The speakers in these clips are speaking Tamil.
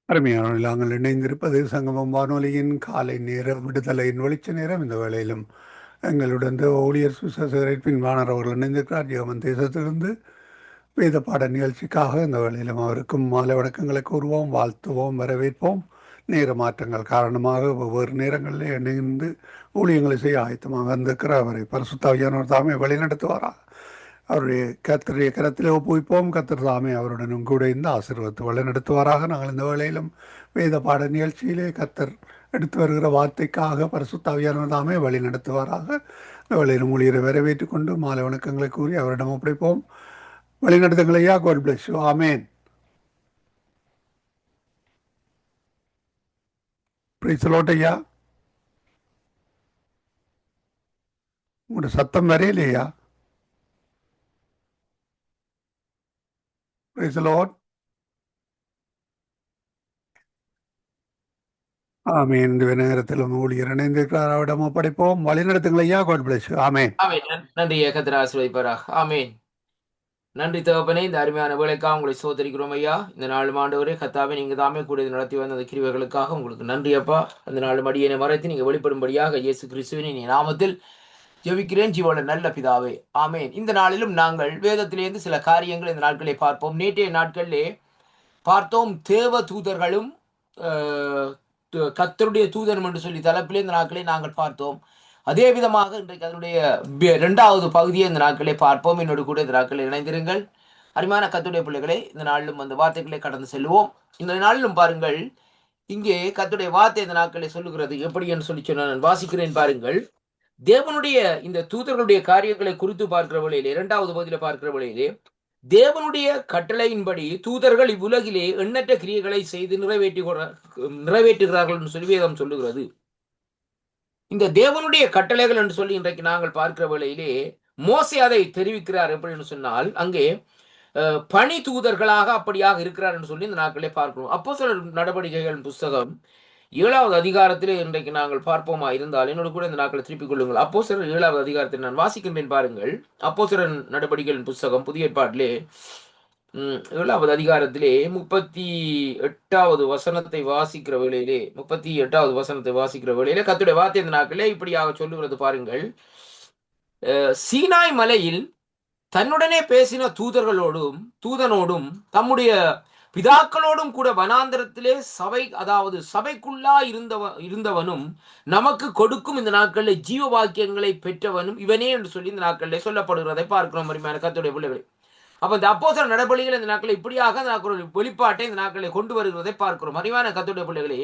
அருமையான நாங்கள் இணைந்திருப்பது சங்கமம் வானொலியின் காலை நேர விடுதலையின் வெளிச்ச நேரம். இந்த வேளையிலும் எங்களுடன் ஊழியர் சுசேகரின் பின்வாணர் அவர்கள் இணைந்திருக்கிறார். ஜெர்மன் தேசத்திலிருந்து வேத பாட நிகழ்ச்சிக்காக இந்த வேளையிலும் அவருக்கும் மாலை வணக்கங்களை கூறுவோம், வாழ்த்துவோம், வரவேற்போம். நேர மாற்றங்கள் காரணமாக ஒவ்வொரு நேரங்களில் இணைந்து ஊழியங்களை செய்ய ஆயத்தமாக வந்திருக்கிற அவரை பரிசுத்தாவியானவர் தாமே வழிநடத்துவாராக. அவருடைய கர்த்தருடைய கரத்திலே ஒப்புவிப்போம். கர்த்தர் தாமே அவருடனும் கூட இந்த ஆசீர்வாதத்தை வழிநடத்துவாராக. நாங்கள் இந்த வேளையிலும் வேத பாட நிகழ்ச்சியிலே கர்த்தர் எடுத்து வருகிற வார்த்தைக்காக பரிசுத்தாவியானவர் தாமே வழி நடத்துவாராக. இந்த வேளையிலும் ஊழியரை வரவேற்றுக் கொண்டு மாலை வணக்கங்களை கூறி அவரிடம் ஒப்படைப்போம். வழிநடத்துங்கள் ஐயா. God bless you. Amen. Praise the Lord ஐயா. உங்களோட சத்தம் வரையிலையா? Praise the Lord. ஆமென். இந்த நேரத்திலும் ஊழியர் இணைந்திருக்கிறார். அவரிடம் ஒப்படைப்போம். வழிநடத்துங்கள் ஐயா. God bless you. ஆமென். ஆமென். நன்றி கர்த்தர் ஆசீர்வதிப்பாராக. ஆமென். நன்றி தகப்பனே, இந்த அருமையான வேலைக்காக உங்களை சோதரிக்கிறோம் ஐயா. இந்த நாலு ஆண்டவரே கர்த்தாவே, நீங்க தாமே கூட நடத்தி வந்த அந்த கிருபைகளுக்காக உங்களுக்கு நன்றி அப்பா. அந்த நாலு மடியினை மறைத்து நீங்க வெளிப்படும்படியாக இயேசு கிறிஸ்துவின் நாமத்தில் ஜெபிக்கிறேன் ஜீவனுள்ள நல்ல பிதாவே. ஆமென். இந்த நாளிலும் நாங்கள் வேதத்திலிருந்து சில காரியங்கள் இந்த நாட்களை பார்ப்போம். நேற்றைய நாட்களிலே பார்த்தோம், தேவ தூதர்களும் கர்த்தருடைய தூதனும் என்று சொல்லி தலைப்பிலே இந்த நாட்களை நாங்கள் பார்த்தோம். அதே விதமாக இன்றைக்கு அதனுடைய இரண்டாவது பகுதியை இந்த நாட்களை பார்ப்போம். என்னோடு கூட இந்த நாட்களில் இணைந்திருங்கள். அருமையான கர்த்தருடைய பிள்ளைகளை, இந்த நாளிலும் அந்த வார்த்தைகளை கடந்து செல்வோம். இந்த நாளிலும் பாருங்கள், இங்கே கர்த்தருடைய வார்த்தை இந்த நாட்களை சொல்லுகிறது எப்படி என்று சொல்லி சொன்ன நான் வாசிக்கிறேன் பாருங்கள். தேவனுடைய இந்த தூதர்களுடைய காரியங்களை குறித்து பார்க்கிற வழியிலே, இரண்டாவது பகுதியில பார்க்கிற வழியிலே, தேவனுடைய கட்டளையின்படி தூதர்கள் இவ்வுலகிலே எண்ணற்ற கிரியைகளை செய்து நிறைவேற்றுகிறார்கள் என்று சொல்லி வேதம் சொல்லுகிறது. இந்த தேவனுடைய கட்டளைகள் என்று சொல்லி இன்றைக்கு நாங்கள் பார்க்கிற வேளையிலே மோசே அதை தெரிவிக்கிறார். எப்படின்னு சொன்னால், அங்கே பணி தூதர்களாக அப்படியாக இருக்கிறார் என்று சொல்லி இந்த நாட்களே பார்க்கிறோம். அப்போஸ்தலர் நடவடிக்கைகள் புஸ்தகம் 7வது அதிகாரத்திலே இன்றைக்கு நாங்கள் பார்ப்போமா இருந்தால் என்னோடு கூட இந்த நாட்களை திருப்பிக் கொள்ளுங்கள். அப்போஸ்தலர் 7வது அதிகாரத்தில் நான் வாசிக்கின்றேன் பாருங்கள். அப்போஸ்தலர் நடவடிக்கைகளின் புஸ்தகம் புதிய ஏற்பாட்டிலே 7வது அதிகாரத்திலே 38வது வசனத்தை வாசிக்கிற வேளையிலே 38வது வசனத்தை வாசிக்கிற வேளையிலே கர்த்தருடைய வார்த்தை இந்த நாட்களே இப்படியாக சொல்லுகிறது பாருங்கள். சீனாய் மலையில் தன்னுடனே பேசின தூதனோடும் தம்முடைய பிதாக்களோடும் கூட வனாந்தரத்திலே அதாவது சபைக்குள்ளா இருந்தவனும் நமக்கு கொடுக்கும் இந்த நாட்களில் ஜீவ வாக்கியங்களை பெற்றவனும் இவனே என்று சொல்லி இந்த நாட்களில் சொல்லப்படுகிறதை பார்க்கிறோம். அருமையான கர்த்தருடைய பிள்ளைகளை, அப்ப இந்த அப்போஸ்தலர் நடபடிகள் இந்த நாட்களை இப்படியாக வெளிப்பாட்டை இந்த நாட்களை கொண்டு வருகிறதை பார்க்கிறோம். அறிவான கர்த்தருடைய பிள்ளைகளே,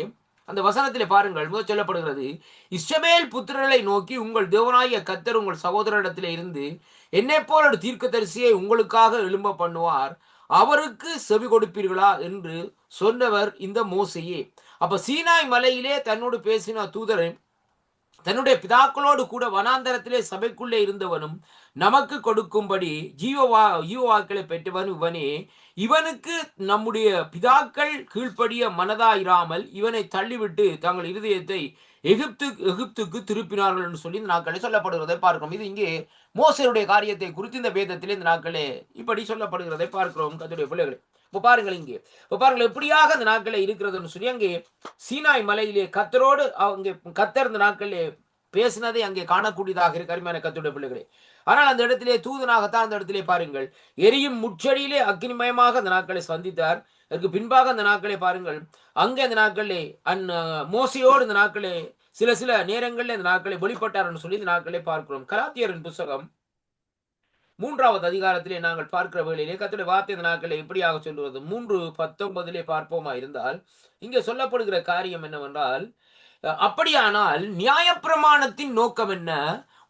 அந்த வசனத்திலே பாருங்கள், முதல் சொல்லப்படுகிறது, இஸ்ரவேல் புத்திரர்களை நோக்கி உங்கள் தேவனாகிய கர்த்தர் உங்கள் சகோதரிடத்திலே இருந்து என்னை போல ஒரு தீர்க்கதரிசியை உங்களுக்காக எழும்ப பண்ணுவார், அவருக்கு செவி கொடுப்பீர்களா என்று சொன்னவர் இந்த மோசேயே. அப்ப சீனாய் மலையிலே தன்னோடு பேசின தூதரை தன்னுடைய பிதாக்களோடு கூட வனாந்தரத்திலே சபைக்குள்ளே இருந்தவனும் நமக்கு கொடுக்கும்படி ஜீவவாக்களை பெற்றவன் இவனே, இவனுக்கு நம்முடைய பிதாக்கள் கீழ்ப்படிய மனதாயிராமல் இவனை தள்ளிவிட்டு தங்கள் இருதயத்தை எகிப்துக்கு திருப்பினார்கள் என்று சொல்லி இந்த நாட்களே சொல்லப்படுகிறதை பார்க்கிறோம். இது இங்கே மோசேயுடைய காரியத்தை குறித்து இந்த வேதத்திலே இந்த நாட்களே இப்படி சொல்லப்படுகிறதை பார்க்கிறோம். கர்த்தருடைய பிள்ளைகளே, இப்ப பாருங்கள், இங்கே இப்ப பாருங்கள் எப்படியாக இந்த நாட்களே இருக்கிறதுன்னு சொல்லி அங்கே சீனாய் மலையிலே கர்த்தரோடு அங்கே கர்த்தர் இந்த நாட்களிலே பேசினதை அங்கே காணக்கூடியதாக இருக்கு. அருமையான கர்த்தருடைய பிள்ளைகளே, ஆனால் அந்த இடத்திலே தூதனாகத்தான் அந்த இடத்திலே பாருங்கள் எரியும் முச்சடியிலே அக்னிமயமாக அந்த நாட்களை சந்தித்தார். அதற்கு பின்பாக அந்த நாட்களை பாருங்கள், அங்கே அந்த நாட்களே மோசையோடு இந்த நாட்களே சில நேரங்களில் இந்த நாட்களை வெளிப்பட்டார் சொல்லி இந்த நாட்களை பார்க்கிறோம். கலாத்தியரின் புஸ்தகம் 3வது அதிகாரத்திலே நாங்கள் பார்க்கிற வேளையிலே கர்த்தருடைய வார்த்தை இந்த நாட்களை எப்படியாக சொல்லுவது 3:19 பார்ப்போமா இருந்தால், இங்கே சொல்லப்படுகிற காரியம் என்னவென்றால், அப்படியானால் நியாயப்பிரமாணத்தின் நோக்கம் என்ன?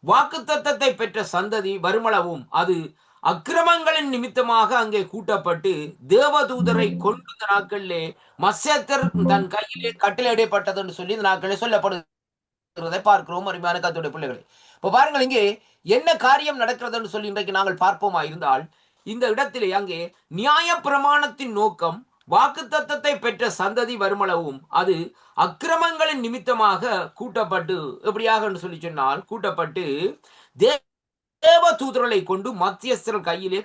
வாக்குத்தத்தத்தை பெற்ற சந்ததி வருமளவும் அது அக்கிரமங்களின் நிமித்தமாக அங்கே கூட்டப்பட்டு தேவதூதரை கொண்டு நாட்களிலே மத்சேத்தர் தன் கையிலே கட்டளையிடப்பட்டது என்று சொல்லி இந்த நாட்களே சொல்லப்படுகிறதை பார்க்கிறோம். அருமையான கர்த்தருடைய பிள்ளைகளை, இப்ப பாருங்கள் இங்கே என்ன காரியம் நடக்கிறதுன்னு சொல்லி இன்றைக்கு நாங்கள் பார்ப்போமா இருந்தால், இந்த இடத்திலே அங்கே நியாய பிரமாணத்தின் நோக்கம் வாக்குத்தத்தத்தை பெற்ற சந்ததி வருமளவும் அது அக்கிரமங்களின் நிமித்தமாக கூட்டப்பட்டு எப்படியாக சொல்லி சொன்னால் கூட்டப்பட்டு தேவ தூதர்களை கொண்டு மத்தியஸ்தர் கையிலே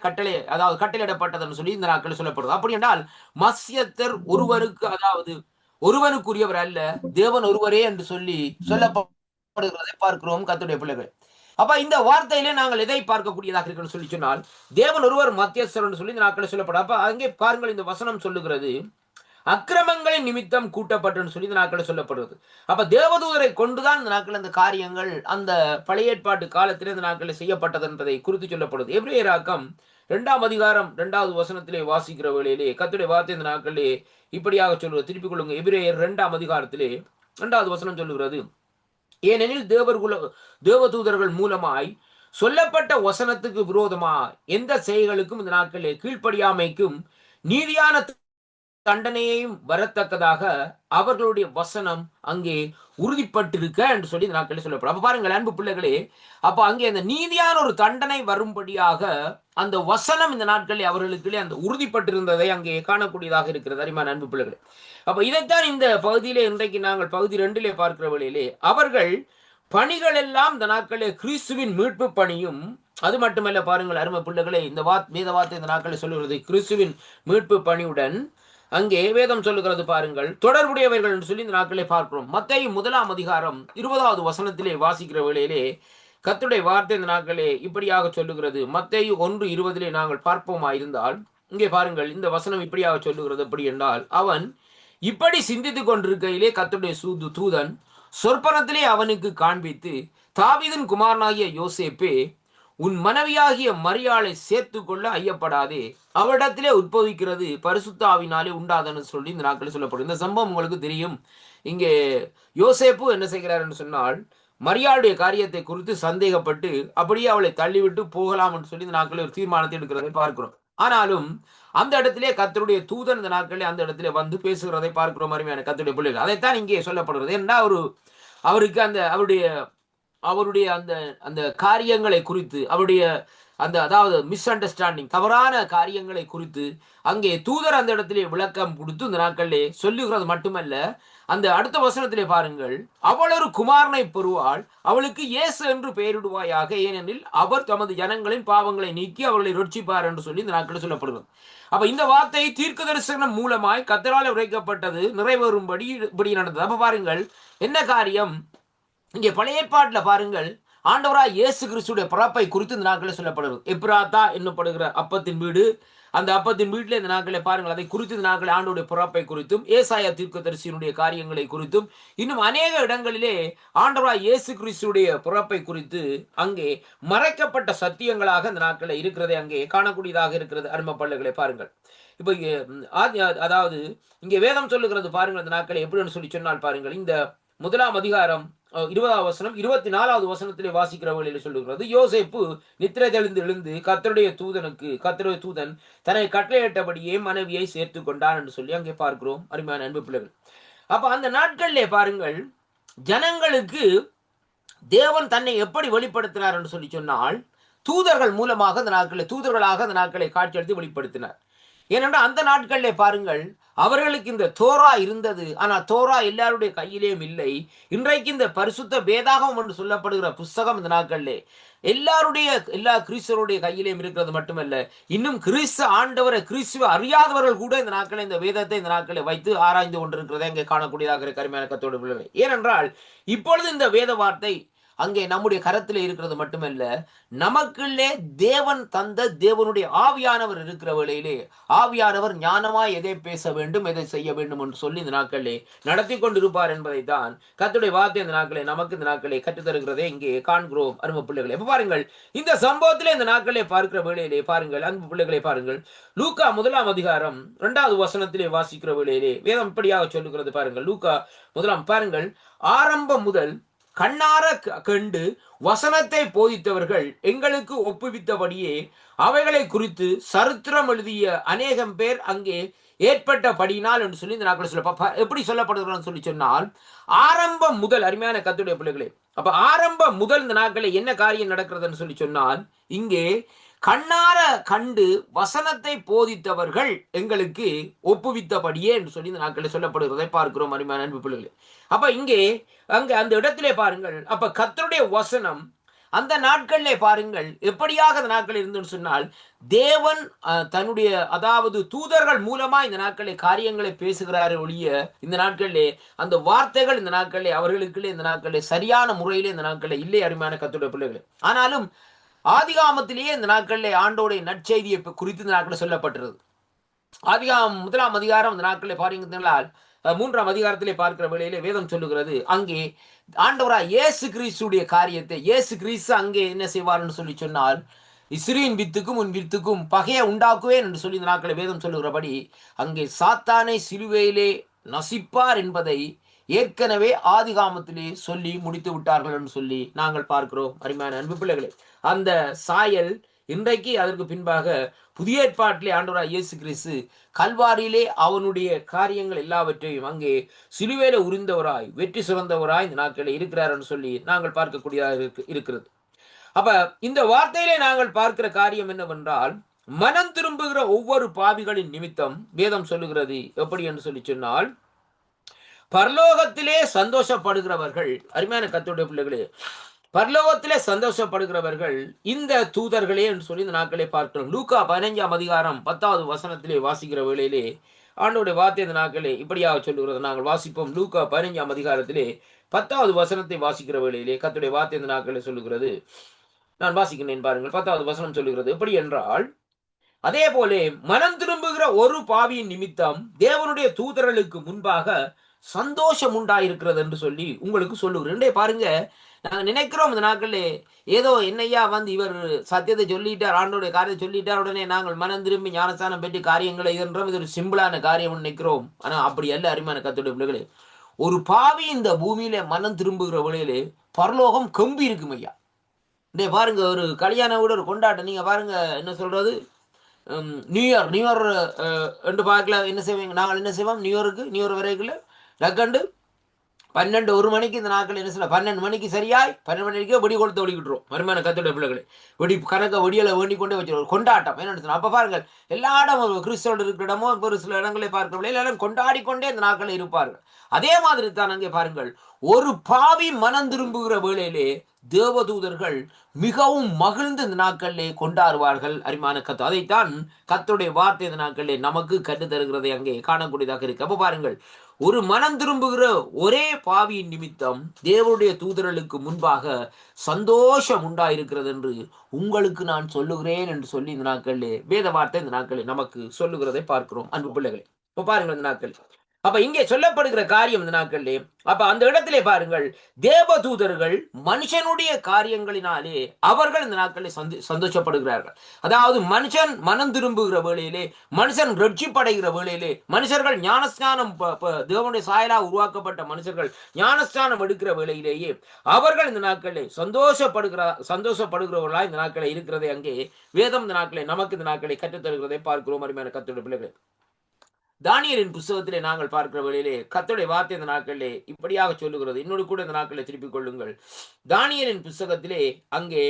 அதாவது கட்டளையிடப்பட்டதுன்னு சொல்லி இந்த நாட்கள் சொல்லப்படுது. அப்படி என்றால் மத்தியஸ்தர் ஒருவருக்கு, அதாவது ஒருவனுக்குரியவர் அல்ல, தேவன் ஒருவரே என்று சொல்லி சொல்லப்படுகிறதை பார்க்கிறோம் கர்த்தருடைய பிள்ளைகள். அப்ப இந்த வார்த்தையிலே நாங்கள் எதை பார்க்கக்கூடியதாக இருக்குன்னு சொல்லி சொன்னால், தேவன் ஒருவர் மத்தியஸ்தர் என்று சொல்லி இந்த நாட்கள் சொல்லப்படும். அப்ப அங்கே பாருங்கள், இந்த வசனம் சொல்லுகிறது அக்கிரமங்களின் நிமித்தம் கூட்டப்பட்டுன்னு சொல்லி இந்த நாட்கள் சொல்லப்படுறது. அப்ப தேவதூதரை கொண்டுதான் இந்த நாட்கள் அந்த காரியங்கள் அந்த பழைய ஏற்பாட்டு காலத்திலே இந்த நாட்களில் செய்யப்பட்டது என்பதை குறித்து சொல்லப்படுது. எபிரேயராக்கம் 2ஆம் அதிகாரம் 2வது வசனத்திலே வாசிக்கிற வேளையிலே கர்த்தருடைய வார்த்தை இந்த நாட்களிலே இப்படியாக சொல்லுவது. திருப்பிக் கொள்ளுங்க, எபிரேயர் 2ஆம் அதிகாரத்திலே 2வது வசனம் சொல்லுகிறது, ஏனெனில் தேவதூதர்கள் மூலமாய் சொல்லப்பட்ட வசனத்துக்கு விரோதமாக எந்த செயல்களுக்கும் இந்த நாட்களிலே கீழ்ப்படியாமைக்கும் நீதியான தண்டனையையும் வரத்தக்கதாக அவர்களுடைய வசனம் அங்கே உறுதிப்பட்டிருக்க என்று சொல்லி இந்த நாட்களில் சொல்லப்படும். அப்ப பாருங்கள் அன்பு பிள்ளைகளே, அப்ப அங்கே அந்த நீதியான ஒரு தண்டனை வரும்படியாக அந்த வசனம் இந்த நாட்களில் அவர்களுக்கு அந்த உறுதிப்பட்டிருந்ததை அங்கே காணக்கூடியதாக இருக்கிறது. அருமையான அன்பு பிள்ளைகளே, அப்ப இதைத்தான் இந்த பகுதியிலே இன்றைக்கு நாங்கள் பகுதி 2 பார்க்கிற வேளையிலே அவர்கள் பணிகள் எல்லாம் இந்த நாட்களிலே கிறிஸ்துவின் மீட்பு பணியும், அது மட்டுமல்ல பாருங்கள் அருமை பிள்ளைகளே, இந்த வேத வார்த்தை இந்த நாட்களில் சொல்லுகிறது கிறிஸ்துவின் மீட்பு பணியுடன் அங்கே வேதம் சொல்லுகிறது பாருங்கள் தொடர்புடையவர்கள் என்று சொல்லி இந்த நாட்களை பார்க்கிறோம். மத்தேயு 1ஆம் அதிகாரம் 20வது வசனத்திலே வாசிக்கிற வேளையிலே கர்த்தருடைய வார்த்தை இந்த நாட்களே இப்படியாக சொல்லுகிறது. மத்தேயு 1:20 நாங்கள் பார்ப்போமா இருந்தால் இங்கே பாருங்கள், இந்த வசனம் இப்படியாக சொல்லுகிறது. எப்படி என்றால், அவன் இப்படி சிந்தித்துக் கொண்டிருக்கையிலே கர்த்தருடைய தூதன் சொற்பனத்திலே அவனுக்கு காண்பித்து, தாவீதின் குமாரனாகிய யோசேப்பே, உன் மனைவியாகிய மரியாளை சேர்த்து கொள்ள ஐயப்படாதே, அவரிடத்திலே உட்பவிக்கிறது பரிசுத்த ஆவினாலே உண்டாதன்னு சொல்லி இந்த நாட்களில் சொல்லப்படும். இந்த சம்பவம் உங்களுக்கு தெரியும். இங்கே யோசேப்பு என்ன செய்கிறார் என்று சொன்னால், மரியாளுடைய காரியத்தை குறித்து சந்தேகப்பட்டு அப்படியே அவளை தள்ளிவிட்டு போகலாம் என்று சொல்லி இந்த நாட்களில் ஒரு தீர்மானத்தை எடுக்கிறதை பார்க்கிறோம். ஆனாலும் அந்த இடத்திலே கர்த்தருடைய தூதன் இந்த நாட்களில் அந்த இடத்திலே வந்து பேசுகிறதை பார்க்கிறோம். அருமையான கர்த்தருடைய பிள்ளைகள், அதைத்தான் இங்கே சொல்லப்படுகிறது. ஏன்னா அவருக்கு அவருடைய அந்த அந்த காரியங்களை குறித்து, அவருடைய அந்த அதாவது மிஸ் அண்டர்ஸ்டாண்டிங், தவறான காரியங்களை குறித்து அங்கே தூதர் அந்த இடத்திலே விளக்கம் கொடுத்து இந்த நாட்களிலே சொல்லுகிறது மட்டுமல்ல, அந்த அடுத்த வசனத்திலே பாருங்கள், அவள் ஒரு குமாரனை பெறுவாள், அவளுக்கு இயேசு என்று பெயரிடுவாயாக, ஏனெனில் அவர் தமது ஜனங்களின் பாவங்களை நீக்கி அவர்களை ரட்சிப்பார் என்று சொல்லி இந்த நாட்களில் சொல்லப்படுகிறது. அப்ப இந்த வார்த்தை தீர்க்க தரிசனம் மூலமாய் கர்த்தரால் உரைக்கப்பட்டது நிறைவேறும்படி இப்படி நடந்தது. அப்ப பாருங்கள் என்ன காரியம் இங்கே பழைய ஏற்பாட்டில் பாருங்கள், ஆண்டவராய் இயேசு கிறிஸ்துடைய பிறப்பை குறித்து இந்த நாட்களில் சொல்லப்படுகிறது. எப்ராத்தா என்னப்படுகிற அப்பத்தின் வீடு, அந்த அப்பத்தின் வீட்டில் இந்த நாட்களை பாருங்கள், அதை குறித்து இந்த நாட்களை ஆண்டோடைய பிறப்பை குறித்தும் ஏசாயா தீர்க்கதரிசியினுடைய காரியங்களை குறித்தும் இன்னும் அநேக இடங்களிலே ஆண்டவராய் இயேசு கிறிஸ்துடைய பிறப்பை குறித்து அங்கே மறைக்கப்பட்ட சத்தியங்களாக இந்த நாட்களில் இருக்கிறதை அங்கே காணக்கூடியதாக இருக்கிறது. அருமை பிள்ளைகளை பாருங்கள், இப்போ அதாவது இங்கே வேதம் சொல்லுகிறது பாருங்கள், இந்த நாட்களை எப்படின்னு சொல்லி சொன்னால் பாருங்கள், இந்த 1ஆம் அதிகாரம் 20வது வசனம் 24வது வசனத்திலே வாசிக்கிற வழியில சொல்லுகிறது, யோசேப்பு நித்திரை தெளிந்து எழுந்து கர்த்தருடைய தூதன் தன்னை கட்டளையிட்டபடியே மனைவியை சேர்த்து கொண்டான் என்று சொல்லி அங்கே பார்க்கிறோம். அருமையான அன்பு பிள்ளைகள், அப்ப அந்த நாட்களிலே பாருங்கள் ஜனங்களுக்கு தேவன் தன்னை எப்படி வெளிப்படுத்தினார் என்று சொல்லி சொன்னால், தூதர்கள் மூலமாக அந்த நாட்களை காட்சியளித்து வெளிப்படுத்தினார். ஏனென்றால் அந்த நாட்களிலே பாருங்கள் அவர்களுக்கு இந்த தோரா இருந்தது, ஆனால் தோரா எல்லாருடைய கையிலேயும் இல்லை. இன்றைக்கு இந்த பரிசுத்த வேதாகம் என்று சொல்லப்படுகிற புஸ்தகம் இந்த நாட்களிலே எல்லா கிறிஸ்தவருடைய கையிலேயும் இருக்கிறது மட்டுமல்ல, இன்னும் கிறிஸ்துவ அறியாதவர்கள் கூட இந்த நாட்களில் இந்த வேதத்தை இந்த நாட்களை வைத்து ஆராய்ந்து கொண்டிருக்கிறதை அங்கே காணக்கூடியதாக கருமையான கத்தோடு பிள்ளைகள். ஏனென்றால் இப்பொழுது இந்த வேத வார்த்தை அங்கே நம்முடைய கரத்தில் இருக்கிறது மட்டுமல்ல, நமக்குள்ளே தேவன் தந்த தேவனுடைய ஆவியானவர் இருக்கிற வேளையிலே ஆவியானவர் ஞானமாய் எதை பேச வேண்டும், எதை செய்ய வேண்டும் என்று சொல்லி இந்த நாட்களிலே நடத்தி கொண்டிருப்பார் என்பதை தான் கர்த்தருடைய வார்த்தை இந்த நாட்களை நமக்கு இந்த நாட்களை கற்றுத்தருகிறதை இங்கே காண்கிறோம். அருமை பிள்ளைகளை இப்ப பாருங்கள், இந்த சம்பவத்திலே இந்த நாட்களை பார்க்கிற வேளையிலே பாருங்கள் அன்பு பிள்ளைகளை பாருங்கள், லூக்கா 1ஆம் அதிகாரம் 2வது வசனத்திலே வாசிக்கிற வேளையிலே வேதம் இப்படியாக சொல்லுகிறது பாருங்கள். லூக்கா 1 பாருங்கள், ஆரம்பம் முதல் கண்ணார கண்டு வசனத்தை போதித்தவர்கள் எங்களுக்கு ஒப்புவித்தபடியே அவைகளை குறித்து சரித்திரம் எழுதிய அநேகம் பேர் அங்கே ஏற்பட்டபடினால் என்று சொல்லி இந்த நாட்கள் சொல்ல எப்படி சொல்லப்படுகிறோம் சொல்லி சொன்னால், ஆரம்பம் முதல் அருமையான கர்த்தருடைய பிள்ளைகளே, அப்ப ஆரம்பம் முதல் இந்த நாட்களில் என்ன காரியம் நடக்கிறதுன்னு சொல்லி சொன்னால், இங்கே கண்ணார கண்டு வசனத்தை போதித்தவர்கள் எங்களுக்கு ஒப்புவித்தபடியே என்று சொல்லி இந்த நாட்களில் சொல்லப்படுகிறதை பார்க்கிறோம். அருமையான அன்பு பிள்ளைகளே, அப்ப அங்கே அந்த இடத்திலே பாருங்கள், அப்ப கர்த்தருடைய வசனம் அந்த நாட்களிலே பாருங்கள் எப்படியாக அந்த நாட்கள் இருந்துன்னு சொன்னால் தேவன் தன்னுடைய அதாவது தூதர்கள் மூலமா இந்த நாட்களில் காரியங்களை பேசுகிறாரே ஒழிய இந்த நாட்களிலே அந்த வார்த்தைகள் இந்த நாட்களிலே அவர்களுக்குள்ளே இந்த நாட்களிலே சரியான முறையிலே இந்த நாட்களில் இல்லை அருமையான கர்த்தருடைய பிள்ளைகளே. ஆனாலும் ஆதிகாமத்திலேயே இந்த நாட்களிலே ஆண்டோடைய நற்செய்தியை குறித்து இந்த நாட்களில் சொல்லப்பட்டிருது. ஆதிகாமம் 1ஆம் அதிகாரம் இந்த நாட்களிலே பாருங்கள் 3ஆம் அதிகாரத்திலே பார்க்கிற வேளையிலே வேதம் சொல்லுகிறது அங்கே ஆண்டவராய் இயேசு கிறிஸ்துடைய காரியத்தை இயேசு கிறிஸ்து அங்கே என்ன செய்வார்னு சொல்லி சொன்னால் இஸ்ரீன் வித்துக்கும் உன் வித்துக்கும் பகையை உண்டாக்குவேன் என்று சொல்லி இந்த நாட்களை வேதம் சொல்லுகிறபடி அங்கே சாத்தானை சிலுவையிலே நசிப்பார் என்பதை ஏற்கனவே ஆதிகாமத்திலே சொல்லி முடித்து விட்டார்கள் என்று சொல்லி நாங்கள் பார்க்கிறோம் அருமையான அன்பு பிள்ளைகளே. அந்த சாயல் இன்றைக்கு அதற்கு பின்பாக புதிய ஏற்பாட்டிலே ஆண்டவராய் இயேசு கிறிஸ்து கல்வாரியிலே அவனுடைய காரியங்கள் எல்லாவற்றையும் அங்கே சிலுவையில உரிந்தவராய் வெற்றி சிறந்தவராய் இந்த நாட்களில் இருக்கிறார் என்று சொல்லி நாங்கள் பார்க்கக்கூடியதாக இருக்கிறது. அப்ப இந்த வார்த்தையிலே நாங்கள் பார்க்கிற காரியம் என்னவென்றால் மனம் திரும்புகிற ஒவ்வொரு பாவிகளின் நிமித்தம் வேதம் சொல்லுகிறது எப்படி என்று சொல்லி சொன்னால் பரலோகத்திலே சந்தோஷப்படுகிறவர்கள் அருமையான கர்த்தருடைய பிள்ளைகளே பரலோகத்திலே சந்தோஷப்படுகிறவர்கள் இந்த தூதர்களே என்று சொல்லி இந்த நாட்களே பார்க்கிறோம். லூக்கா 15ஆம் அதிகாரம் 10வது வசனத்திலே வாசிக்கிற வேளையிலே ஆண்டோடைய வார்த்தை இந்த நாட்களே இப்படியாக சொல்லுகிறது. நாங்கள் வாசிப்போம். லூக்கா 15ஆம் அதிகாரத்திலே 10வது வசனத்தை வாசிக்கிற வேளையிலே கர்த்தருடைய வார்த்தை இந்த நாட்களே சொல்லுகிறது. நான் வாசிக்கிறேன் பாருங்கள். 10வது வசனம் சொல்லுகிறது எப்படி என்றால் அதே போல மனம் திரும்புகிற ஒரு பாவியின் நிமித்தம் தேவனுடைய தூதர்களுக்கு முன்பாக சந்தோஷம் உண்டாயிருக்கிறது என்று சொல்லி உங்களுக்கு சொல்லுகிறேன். பாருங்க, நாங்க நினைக்கிறோம் இந்த நாட்களே ஏதோ என்னையா இவர் சத்தியத்தை சொல்லிட்டார், ஆண்டோடைய காரியத்தை சொல்லிட்டார், உடனே நாங்கள் மனம் திரும்பி ஞானஸ்தானம் பெற்று காரியங்களை என்றோம். இது ஒரு சிம்பிளான காரியம் நினைக்கிறோம். ஆனா அப்படி அல்ல அருமையான கர்த்தருடைய பிள்ளைகளே. ஒரு பாவி இந்த பூமியில மனம் திரும்புகிற வழியிலே பரலோகம் கம்பி இருக்கும் ஐயா. பாருங்க, ஒரு கல்யாண வீடு ஒரு கொண்டாட்டம் நீங்க பாருங்க என்ன சொல்றது நியூ இயர் என்று பார்க்கல என்ன செய்வீங்க. நாங்கள் என்ன செய்வோம் நியூ இயர் வரைக்குள்ள டக்கண்டு 12-1 மணிக்கு இந்த நாட்கள் என்ன சொல்ல 12 மணிக்கு சரியாய் 12 மணிக்கு வெடி கொடுத்து ஒழிக்கிட்டுரும். மருமையான கர்த்தருடைய பிள்ளைகளை வெடி கணக்க வெடியலை வேண்டி கொண்டே வச்சிருவோம். கொண்டாட்டம் என்ன அப்ப பாருங்கள் எல்லா இடமும் கிறிஸ்தவர்கள் இருக்கிற இடமோ ஒரு சில இடங்களை பார்க்கவில்லை, எல்லாரும் கொண்டாடி கொண்டே இந்த நாட்களில் இருப்பார்கள். அதே மாதிரி தான் அங்கே பாருங்கள் ஒரு பாவி மனம் திரும்புகிற வேளையிலே தேவதூதர்கள் மிகவும் மகிழ்ந்து இந்த நாட்களிலே கொண்டாடுவார்கள். அருமையான கத்து அதைத்தான் கர்த்தருடைய வார்த்தை இந்த நாட்களிலே நமக்கு கற்று தருகிறதை அங்கே காணக்கூடியதாக இருக்கு. அப்ப பாருங்கள் ஒரு மனம் திரும்புகிற ஒரே பாவியின் நிமித்தம் தேவனுடைய தூதர்களுக்கு முன்பாக சந்தோஷம் உண்டாயிருக்கிறது என்று உங்களுக்கு நான் சொல்லுகிறேன் என்று சொல்லி இந்த நாட்களிலே வேத வார்த்தை இந்த நாட்களில் நமக்கு சொல்லுகிறதை பார்க்கிறோம் அன்பு பிள்ளைகளே. இப்ப பாருங்கள் இந்த நாட்கள் அப்ப இங்கே சொல்லப்படுகிற காரியம் இந்த நாட்களிலே அப்ப அந்த இடத்திலே பாருங்கள் தேவதூதர்கள் மனுஷனுடைய காரியங்களினாலே அவர்கள் இந்த நாட்களில் சந்தோஷப்படுகிறார்கள். அதாவது மனுஷன் மனம் திரும்புகிற வேளையிலே மனுஷன் ரட்சிப்படைகிற வேளையிலே மனுஷர்கள் ஞானஸ்நானம் தேவனுடைய சாயலாக உருவாக்கப்பட்ட மனுஷர்கள் ஞானஸ்நானம் எடுக்கிற வேளையிலேயே அவர்கள் இந்த நாட்களில் சந்தோஷப்படுகிறவர்களாக இந்த நாட்களை இருக்கிறதை அங்கே வேதம் இந்த நாட்களை நமக்கு இந்த நாட்களை கற்றுத்தருகிறதை பார்க்கிறோம். அருமையான கர்த்தருடைய பிள்ளைகளே, தானியேலின் புஸ்தகத்திலே நாங்கள் பார்க்கிற வேளையிலே கர்த்தருடைய வார்த்தை இந்த நாட்களிலே இப்படியாக சொல்லுகிறது. இன்னொரு கூட இந்த நாட்களை திருப்பிக் கொள்ளுங்கள். தானியேலின் புஸ்தகத்திலே அங்கே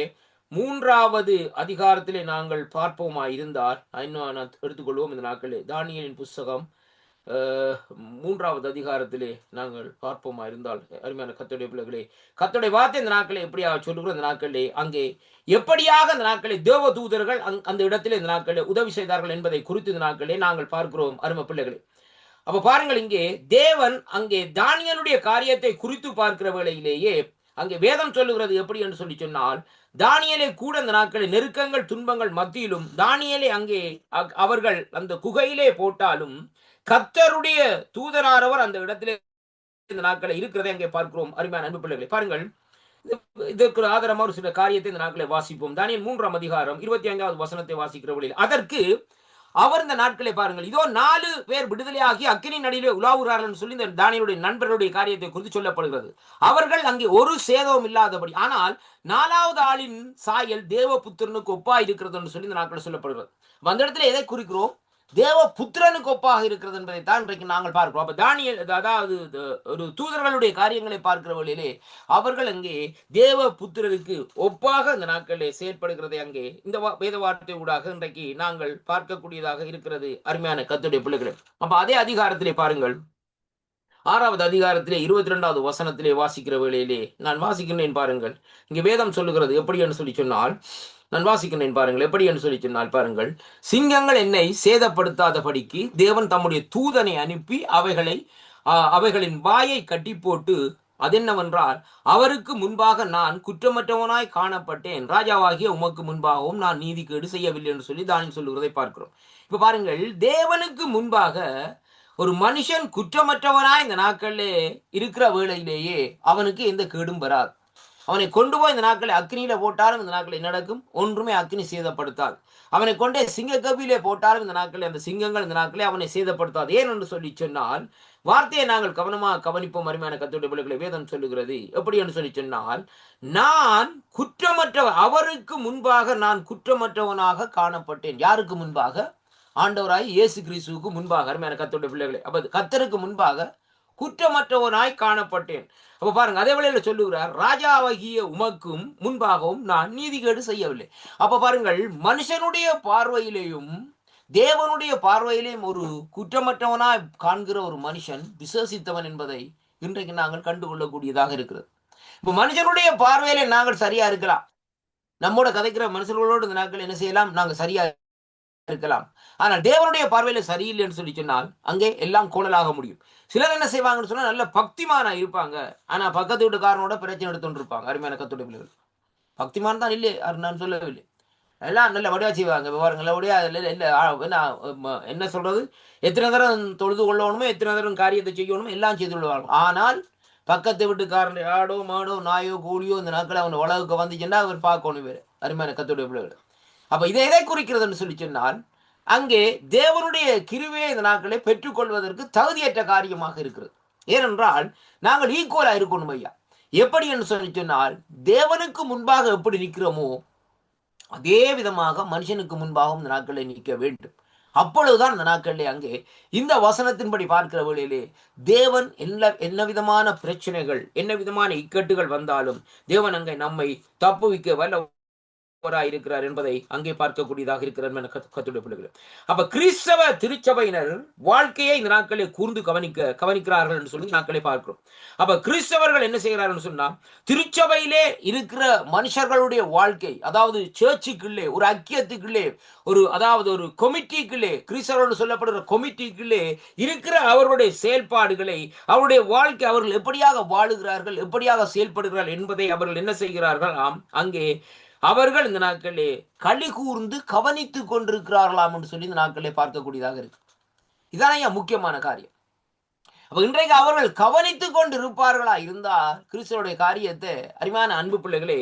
3வது அதிகாரத்திலே நாங்கள் பார்ப்போமா இருந்தால் இன்னும் எடுத்துக்கொள்வோம். இந்த நாட்களே தானியேலின் புஸ்தகம் 3வது அதிகாரத்திலே நாங்கள் பார்ப்போமா இருந்தால் அருமையான கர்த்தருடைய பிள்ளைகளே கர்த்தருடைய வார்த்தை இந்த நாட்களை எப்படியாக சொல்லுகிறோம். இந்த நாட்களிலே அங்கே எப்படியாக இந்த நாட்களை தேவ தூதர்கள் அந்த இடத்திலே இந்த நாட்களை உதவி செய்தார்கள் என்பதை குறித்து இந்த நாட்களே நாங்கள் பார்க்கிறோம் அருமை பிள்ளைகளே. அப்ப பாருங்கள் இங்கே தேவன் அங்கே தானியேலுடைய காரியத்தை குறித்து பார்க்கிற வேளையிலேயே அங்கே வேதம் சொல்லுகிறது எப்படி என்று சொல்லி சொன்னால் தானியேலை கூட அந்த நாட்களில் நெருக்கங்கள் துன்பங்கள் மத்தியிலும் தானியேலை அங்கே அவர்கள் அந்த குகையிலே போட்டாலும் கர்த்தருடைய தூதனானவர் அந்த இடத்திலே இந்த நாட்களை இருக்கிறதை அங்கே பார்க்கிறோம். அருமையான அன்பு பிள்ளைகளை பாருங்கள், இதற்கு ஆதாரமா ஒரு சில காரியத்தை இந்த நாட்களை வாசிப்போம். தானியேல் 3ஆம் அதிகாரம் 25வது வசனத்தை வாசிக்கிற வழியில் அதற்கு அவர் இந்த நாட்களை பாருங்கள் இதோ 4 பேர் விடுதலையாகி அக்கினி நடிலே உலாவுறார்கள் சொல்லி இந்த தானியேலுடைய நண்பர்களுடைய காரியத்தை குறித்து சொல்லப்படுகிறது. அவர்கள் அங்கே ஒரு சேதமும் இல்லாதபடி ஆனால் 4வது ஆளின் சாயல் தேவபுத்திரனுக்கு ஒப்பா இருக்கிறது என்று சொல்லி இந்த நாட்கள் சொல்லப்படுகிறது. அந்த இடத்துல எதை குறிக்கிறோம்? தேவ புத்திரனுக்கு ஒப்பாக இருக்கிறது என்பதை தான் இன்றைக்கு நாங்கள் பார்க்கிறோம். அப்ப தானியேல் அதாவது ஒரு தூதர்களுடைய காரியங்களை பார்க்கிற வழியிலே அவர்கள் அங்கே தேவ புத்திரருக்கு ஒப்பாக இந்த நாட்களிலே செயற்படுகிறதை அங்கே இந்த வேத வார்த்தை ஊடாக இன்றைக்கு நாங்கள் பார்க்கக்கூடியதாக இருக்கிறது அருமையான கர்த்தருடைய பிள்ளைகளே. அப்ப அதே அதிகாரத்திலே பாருங்கள் 6வது அதிகாரத்திலே 22வது வசனத்திலே வாசிக்கிற வேளையிலே நான் வாசிக்கின்றேன் பாருங்கள். இங்கே வேதம் சொல்லுகிறது எப்படி என்று சொல்லி சொன்னால், நான் வாசிக்கின்றேன் பாருங்கள், எப்படி என்று சொல்லி சொன்னால் பாருங்கள், சிங்கங்கள் என்னை சேதப்படுத்தாதபடிக்கு தேவன் தம்முடைய தூதனை அனுப்பி அவைகளின் வாயை கட்டி போட்டு, அதென்னவென்றால், அவருக்கு முன்பாக நான் குற்றமற்றவனாய் காணப்பட்டேன், ராஜாவாகிய உமக்கு முன்பாகவும் நான் நீதிகேடு செய்யவில்லை என்று சொல்லி தானியேல் சொல்லுகிறதை பார்க்கிறோம். இப்ப பாருங்கள், தேவனுக்கு முன்பாக ஒரு மனுஷன் குற்றமற்றவனாய் இந்த நாட்களிலே இருக்கிற வேளையிலேயே அவனுக்கு எந்த கேடும் வராது. அவனை கொண்டு போய் இந்த நாட்களை அக்னியில போட்டாலும் இந்த நாட்களை நடக்கும், ஒன்றுமே அக்னி சேதப்படுத்தாது. அவனை கொண்டே சிங்க கபிலே போட்டாலும் இந்த நாட்களில் அந்த சிங்கங்கள் இந்த நாட்களே அவனை சேதப்படுத்தாது. ஏன் என்று சொல்லி சொன்னால், வார்த்தையை நாங்கள் கவனமாக கவனிப்போம் அருமையான கர்த்தருடைய பிள்ளைகளை. வேதம் சொல்லுகிறது எப்படி என்று சொல்லி சொன்னால், நான் குற்றமற்றவன், அவருக்கு முன்பாக நான் குற்றமற்றவனாக காணப்பட்டேன். யாருக்கு முன்பாக? ஆண்டவராய் இயேசு கிறிஸ்துவுக்கு முன்பாக. அருமையான கர்த்தருடைய பிள்ளைகளை, அப்ப கர்த்தருக்கு முன்பாக குற்றமற்றவனாய் காணப்பட்டேன். அப்ப பாருங்க, அதே வேளையில சொல்லுகிறார், ராஜாவாகிய உமக்கும் முன்பாகவும் நான் நீதிகேடு செய்யவில்லை. அப்ப பாருங்கள், மனுஷனுடைய பார்வையிலேயும் தேவனுடைய பார்வையிலேயும் ஒரு குற்றமற்றவனாய் காண்கிற ஒரு மனுஷன் விசேஷித்தவன் என்பதை இன்றைக்கு நாங்கள் கண்டுகொள்ளக்கூடியதாக இருக்கிறது. இப்ப மனுஷனுடைய பார்வையிலே நாங்கள் சரியா இருக்கலாம், நம்மோட கதைக்கிற மனுஷர்களோடு இந்த நாட்கள் என்ன செய்யலாம், நாங்கள் சரியா இருக்கலாம். ஆனால் தேவனுடைய பார்வையில சரியில்லை என்று சொல்லி சொன்னால் அங்கே எல்லாம் கோணலாக முடியும். சிலர் என்ன செய்வாங்கன்னு சொன்னா, நல்ல பக்திமானா இருப்பாங்க, ஆனா பக்கத்து வீட்டுக்காரனோட பிரச்சனை எடுத்துட்டு இருப்பாங்க. அருமையான கர்த்தருடைய பிள்ளைகள், பக்திமான் தான் இல்லை, நான் சொல்லவில்லை, எல்லாம் நல்ல வடிவா செய்வாங்க. விவரங்களோடைய என்ன சொல்றது, எத்தனை தரம் தொழுது கொள்ளணுமோ, எத்தனை தரம் காரியத்தை செய்யணுமோ எல்லாம் செய்து கொள்வாங்க. ஆனால் பக்கத்து வீட்டுக்காரன் ஆடோ மாடோ நாயோ கூலியோ இந்த நாட்களை அவன் உலகுக்கு வந்துச்சுன்னா அவர் பார்க்கணும். வேறு அருமையான கர்த்தருடைய பிள்ளைகள், அப்ப இதை எதை குறிக்கிறதுன்னு சொல்லி சொன்னால், அங்கே தேவனுடைய கிருபையை இந்த நாட்களை பெற்றுக்கொள்வதற்கு தகுதியற்ற காரியமாக இருக்கிறது. ஏனென்றால் நாங்கள் ஈக்குவலா இருக்கணும் ஐயா. எப்படி என்று சொல்லி சொன்னால், தேவனுக்கு முன்பாக எப்படி நிற்கிறோமோ அதே விதமாக மனுஷனுக்கு முன்பாகவும் இந்த நாட்களை நிற்க வேண்டும். அப்பொழுதுதான் இந்த நாட்களிலே அங்கே இந்த வசனத்தின்படி பார்க்கிற வேளையிலே தேவன் என்ன விதமான பிரச்சனைகள், என்ன விதமான இக்கட்டுகள் வந்தாலும் தேவன் அங்கே நம்மை தப்புவிக்க வல்ல இருக்கிறார் என்பதை அங்கே பார்க்கக்கூடியதாக இருக்கிறார் கர்த்தருடைய பிள்ளைகள். அப்ப கிறிஸ்தவ திருச்சபையினர் வாழ்க்கையை இந்த நாட்களை கூர்ந்து கவனிக்கிறார்கள் என்று சொல்லி நாட்களை பார்க்கிறோம். அப்ப கிறிஸ்தவர்கள் என்ன செய்கிறார்கள் சொன்னா, திருச்சபையிலே இருக்கிற மனுஷர்களுடைய வாழ்க்கை, அதாவது சர்ச்சுக்குள்ளே ஒரு ஐக்கியத்துக்குள்ளே அதாவது ஒரு கொமிட்டிக்குள்ளே, கிறிஸ்தவர்கள் சொல்லப்படுகிற கொமிட்டிக்குள்ளே இருக்கிற அவர்களுடைய செயல்பாடுகளை, அவருடைய வாழ்க்கை, அவர்கள் எப்படியாக வாழுகிறார்கள், எப்படியாக செயல்படுகிறார்கள் என்பதை அவர்கள் என்ன செய்கிறார்கள், அங்கே அவர்கள் இந்த நாட்களே களி கூர்ந்து கவனித்துக் கொண்டிருக்கிறார்களாம் என்று சொல்லி இந்த நாட்களே பார்க்கக்கூடியதாக இருக்கு. இதான முக்கியமான காரியம். அப்ப இன்றைக்கு அவர்கள் கவனித்துக் கொண்டு இருப்பார்களா இருந்தால் கிறிஸ்துவோடைய காரியத்தை, அருமையான அன்பு பிள்ளைகளே,